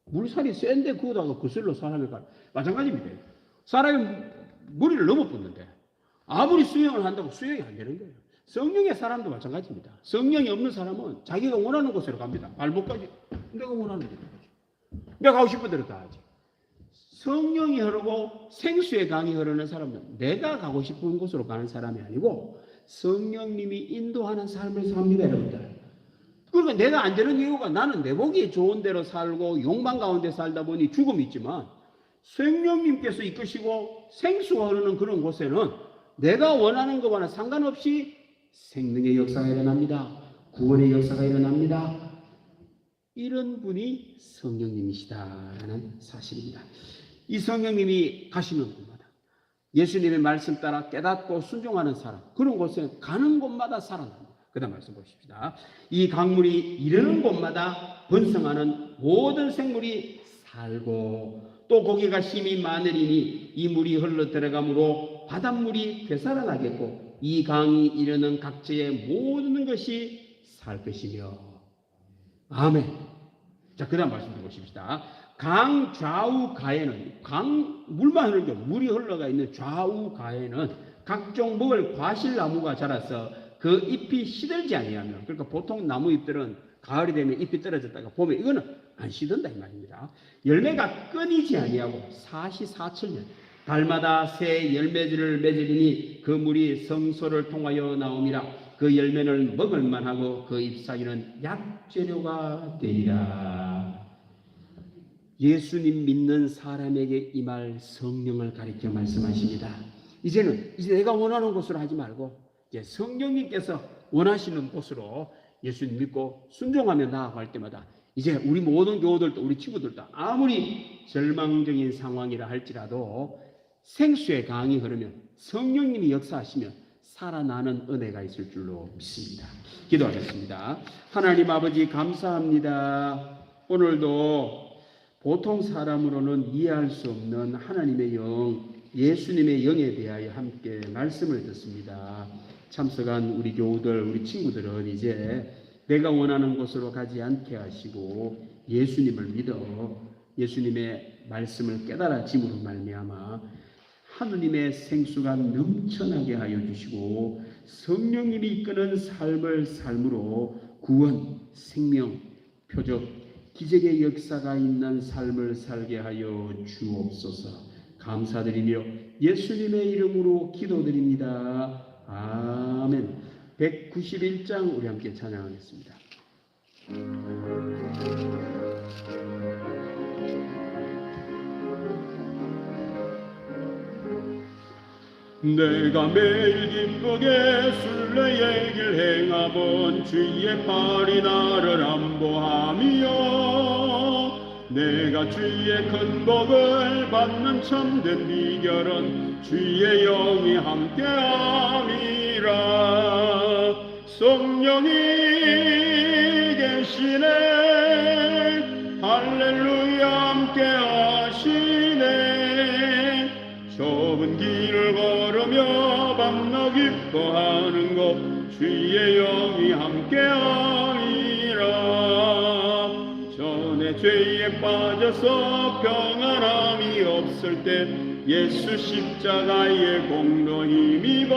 물살이 센데 그거다가 거슬러 사람이 가 마찬가지입니다. 사람이 머리를 넘어 붙는데 아무리 수영을 한다고 수영이 안 되는 거예요. 성령의 사람도 마찬가지입니다. 성령이 없는 사람은 자기가 원하는 곳으로 갑니다. 발목까지 내가 원하는 데로 가죠. 내가 가고 싶은 데로 다 하지. 성령이 흐르고 생수의 강이 흐르는 사람은 내가 가고 싶은 곳으로 가는 사람이 아니고 성령님이 인도하는 삶을 삽니다, 여러분들. 그러니까 내가 안 되는 이유가 나는 내 보기에 좋은 대로 살고 욕망 가운데 살다 보니 죽음이 있지만 성령님께서 이끄시고 생수가 흐르는 그런 곳에는 내가 원하는 것과는 상관없이 생명의 역사가 일어납니다. 구원의 역사가 일어납니다. 이런 분이 성령님이시다라는 사실입니다. 이 성령님이 가시는 곳마다 예수님의 말씀 따라 깨닫고 순종하는 사람 그런 곳에 가는 곳마다 살아납니다. 그 다음 말씀 보십시다. 이 강물이 이르는 곳마다 번성하는 모든 생물이 살고 또 고기가 심히 많으리니 이 물이 흘러 들어가므로 바닷물이 되살아나겠고 이 강이 이르는 각지의 모든 것이 살 것이며 아멘. 자, 그 다음 말씀 보십시다. 강 좌우 가에는 강 물만 흐르죠. 물이 흘러가 있는 좌우 가에는 각종 먹을 과실나무가 자라서 그 잎이 시들지 아니하며 그러니까 보통 나무 잎들은 가을이 되면 잎이 떨어졌다가 보면 이거는 안 시든다 이 말입니다. 열매가 끊이지 아니하고 사시사철년 달마다 새 열매들을 맺으리니 그 물이 성소를 통하여 나옵니다. 그 열매는 먹을 만하고 그 잎사귀는 약재료가 되리라. 예수님 믿는 사람에게 이 말 성령을 가리켜 말씀하십니다. 이제 내가 원하는 곳으로 하지 말고 이제 성령님께서 원하시는 곳으로 예수님 믿고 순종하며 나아갈 때마다 이제 우리 모든 교우들도 우리 친구들도 아무리 절망적인 상황이라 할지라도 생수의 강이 흐르면 성령님이 역사하시면 살아나는 은혜가 있을 줄로 믿습니다. 기도하겠습니다. 하나님 아버지 감사합니다. 오늘도 보통 사람으로는 이해할 수 없는 하나님의 영, 예수님의 영에 대하여 함께 말씀을 듣습니다. 참석한 우리 교우들, 우리 친구들은 이제 내가 원하는 곳으로 가지 않게 하시고 예수님을 믿어 예수님의 말씀을 깨달아짐으로 말미암아 하느님의 생수가 넘쳐나게 하여 주시고 성령님이 이끄는 삶을 삶으로 구원, 생명, 표적, 기적의 역사가 있는 삶을 살게 하여 주옵소서. 감사드리며 예수님의 이름으로 기도드립니다. 아멘. 191장 우리 함께 찬양하겠습니다. 내가 매일 기쁘게 순례의 길 행하본 주의 팔이 나를 안보하며 내가 주의 큰 복을 받는 참된 비결은 주의 영이 함께함이라. 성령이 계시네 할렐루야 함께하시네. 좁은 길을 걸으며 밤낮 기뻐하는 것 주의 영이 함께하리라. 전에 죄에 빠져서 평안함이 없어 없을 때 예수 십자가의 공로 힘입어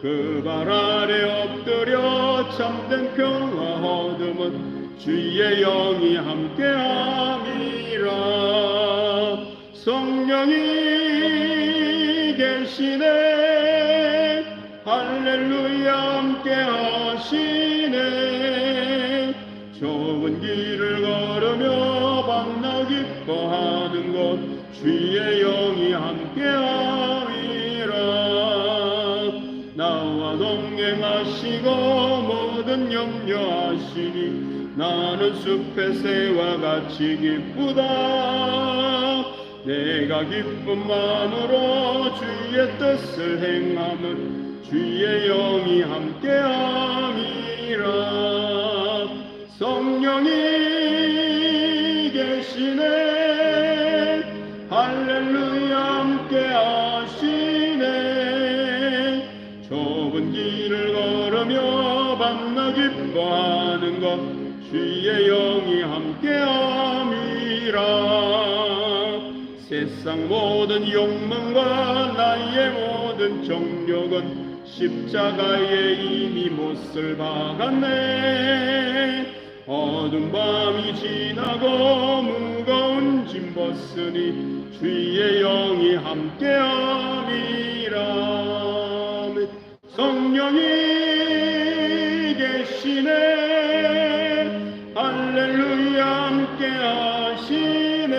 그 발 아래 엎드려 참된 평화 얻음은 주의 영이 함께함이라. 성령이 계시네 할렐루야 함께 하시네. 좁은 길을 걸으며 밤낮 기뻐하는 것 주의 영이 함께함이라. 나와 동행하시고 모든 염려하시니 나는 숲의 새와 같이 기쁘다. 내가 기쁜 마음으로 주의 뜻을 행함은 주의 영이 함께함이라. 성령이 계시네 할렐루야 함께 하시네. 좁은 길을 걸으며 밤낮 기뻐하는 것 주의 영이 함께함이라. 세상 모든 욕망과 나의 모든 정욕은 십자가에 이미 못을 박았네. 어두운 밤이 지나고 무거운 짐 벗으니 주의 영이 함께함이라. 성령이 계시네 할렐루야 함께 하시네.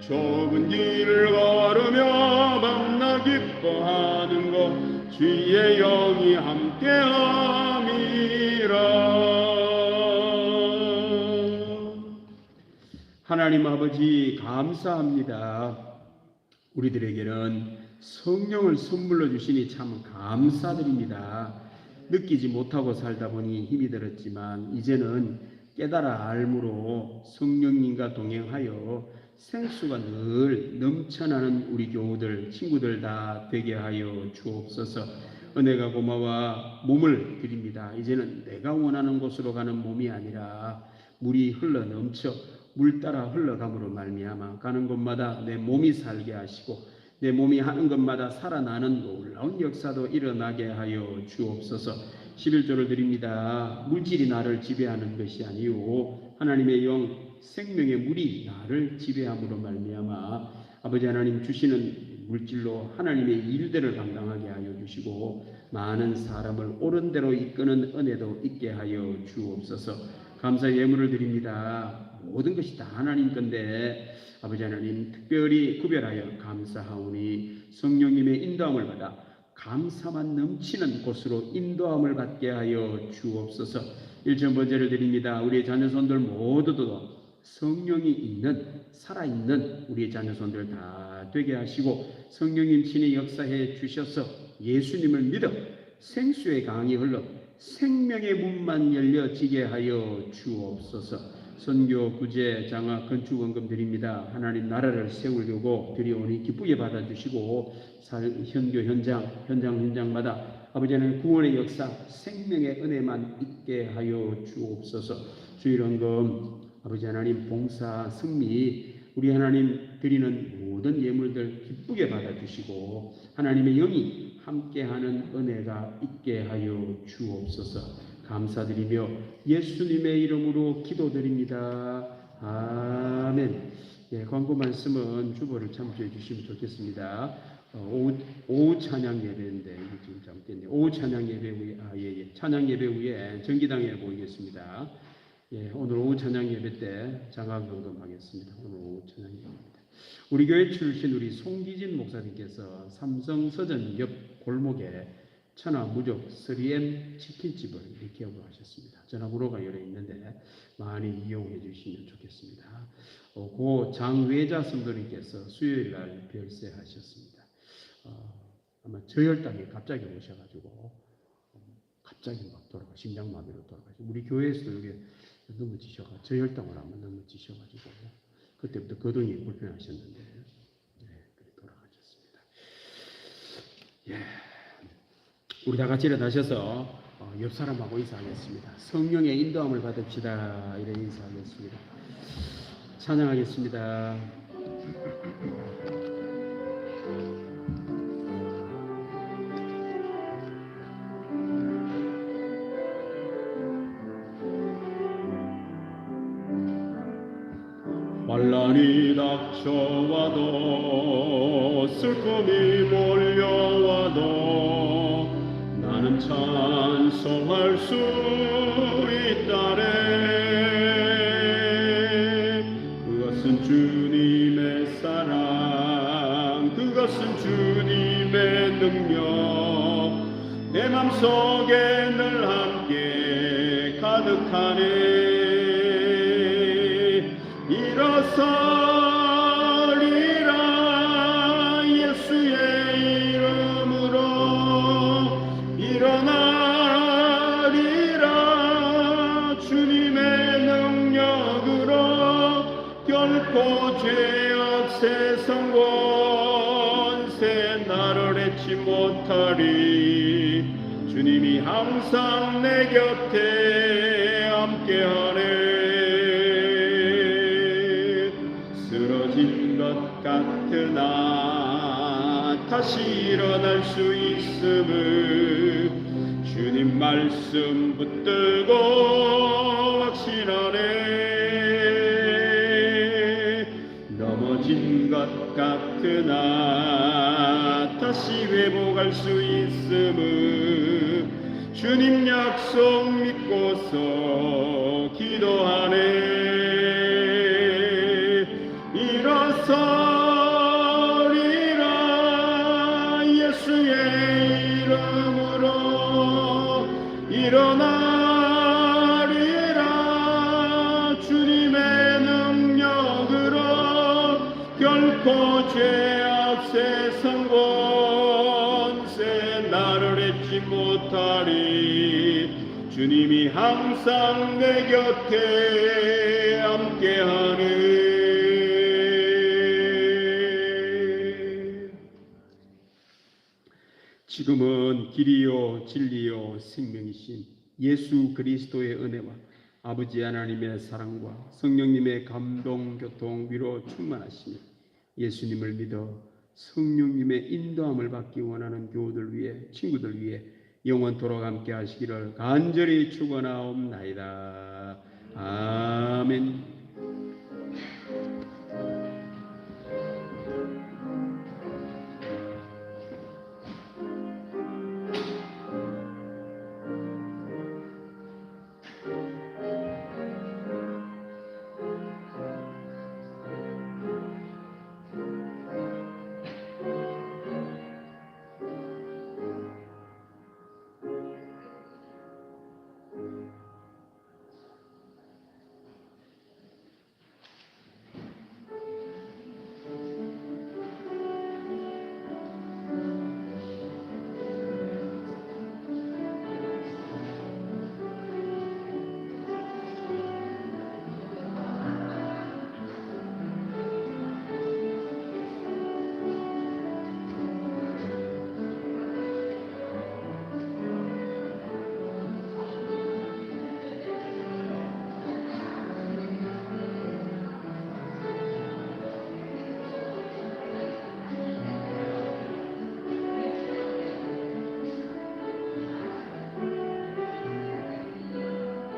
좁은 길을 걸으며 밤낮 기뻐하는 것 주의 영이 함께함이라. 하나님 아버지 감사합니다. 우리들에게는 성령을 선물로 주시니 참 감사드립니다. 느끼지 못하고 살다 보니 힘이 들었지만 이제는 깨달아 알므로 성령님과 동행하여 생수가 늘 넘쳐나는 우리 교우들 친구들 다 되게 하여 주옵소서. 은혜가 고마워 몸을 드립니다. 이제는 내가 원하는 곳으로 가는 몸이 아니라 물이 흘러 넘쳐 물 따라 흘러감으로 말미암아 가는 곳마다 내 몸이 살게 하시고 내 몸이 하는 것마다 살아나는 놀라운 역사도 일어나게 하여 주옵소서. 11조를 드립니다. 물질이 나를 지배하는 것이 아니요 하나님의 영 생명의 물이 나를 지배함으로 말미암아 아버지 하나님 주시는 물질로 하나님의 일들을 감당하게 하여 주시고 많은 사람을 옳은 대로 이끄는 은혜도 있게 하여 주옵소서. 감사의 예물을 드립니다. 모든 것이 다 하나님 건데 아버지 하나님 특별히 구별하여 감사하오니 성령님의 인도함을 받아 감사만 넘치는 곳으로 인도함을 받게 하여 주옵소서. 1천 번제를 드립니다. 우리의 자녀손들 모두도 성령이 있는 살아있는 우리의 자녀손들 다 되게 하시고 성령님 친히 역사해 주셔서 예수님을 믿어 생수의 강이 흘러 생명의 문만 열려지게 하여 주옵소서. 선교, 구제, 장학, 건축, 원금 드립니다. 하나님 나라를 세우려고 드리오니 기쁘게 받아주시고 현교 현장마다 아버지 하나님 구원의 역사, 생명의 은혜만 있게 하여 주옵소서. 주일원금 아버지 하나님 봉사, 승리 우리 하나님 드리는 모든 예물들 기쁘게 받아주시고 하나님의 영이 함께하는 은혜가 있게 하여 주옵소서. 감사드리며 예수님의 이름으로 기도드립니다. 아멘. 예, 광고 말씀은 주보를 참조해 주시면 좋겠습니다. 오후 찬양 예배인데 이게 지금 잘못됐네요. 오후 찬양 예배 후에 찬양 예배 후에 정기당에 모이겠습니다. 예, 오늘 오후 찬양 예배 때 장학 연금하겠습니다. 오늘 오후 찬양 예배입니다. 우리 교회 출신 우리 송기진 목사님께서 삼성 서점 옆 골목에 천하 무적 3M 치킨집을 이렇게 오픈하셨습니다. 전화번호가 열려 있는데 많이 이용해 주시면 좋겠습니다. 고 장외자 성도님께서 수요일 날 별세하셨습니다. 아마 저혈당이 갑자기 오셔가지고 갑자기 막 돌아가 심장마비로 돌아가시고 우리 교회에서도 여기 넘어지셔가 저혈당을 한번 넘어지셔가지고 그때부터 거동이 불편하셨는데 네, 그렇게 돌아가셨습니다. 예. 우리 다 같이 일어나셔서 옆 사람하고 인사하겠습니다. 성령의 인도함을 받읍시다. 이래 인사하겠습니다. 찬양하겠습니다. 환난이 닥쳐와도 슬픔이 몰려와도 나는 찬송할 수 있다네. 그것은 주님의 사랑, 그것은 주님의 능력, 내 맘속에 늘 함께 가득하네. 일어서리라 예수의 이름으로 일어나리라 주님의 능력으로 결코 죄악 세상 권세 나를 해치 못하리. 주님이 항상 내 곁에 함께하네. 쓰러진 것 같으나 다시 일어날 수 있음을 주님 말씀 붙들고 확신하네. 넘어진 것 같으나 다시 회복할 수 있음을 주님 약속 믿고서 기도하네. 일어서리라 예수의 이름으로 일어나리라 주님의 능력으로 결코 죄악 세상 권세 나를 해치 못하리. 주님이 항상 내 곁에 함께하네. 지금은 길이요 진리요 생명이신 예수 그리스도의 은혜와 아버지 하나님의 사랑과 성령님의 감동 교통 위로 충만하시며 예수님을 믿어 성령님의 인도함을 받기 원하는 교우들 위해 친구들 위해 영원토록 함께 하시기를 간절히 축원하옵나이다. 아멘.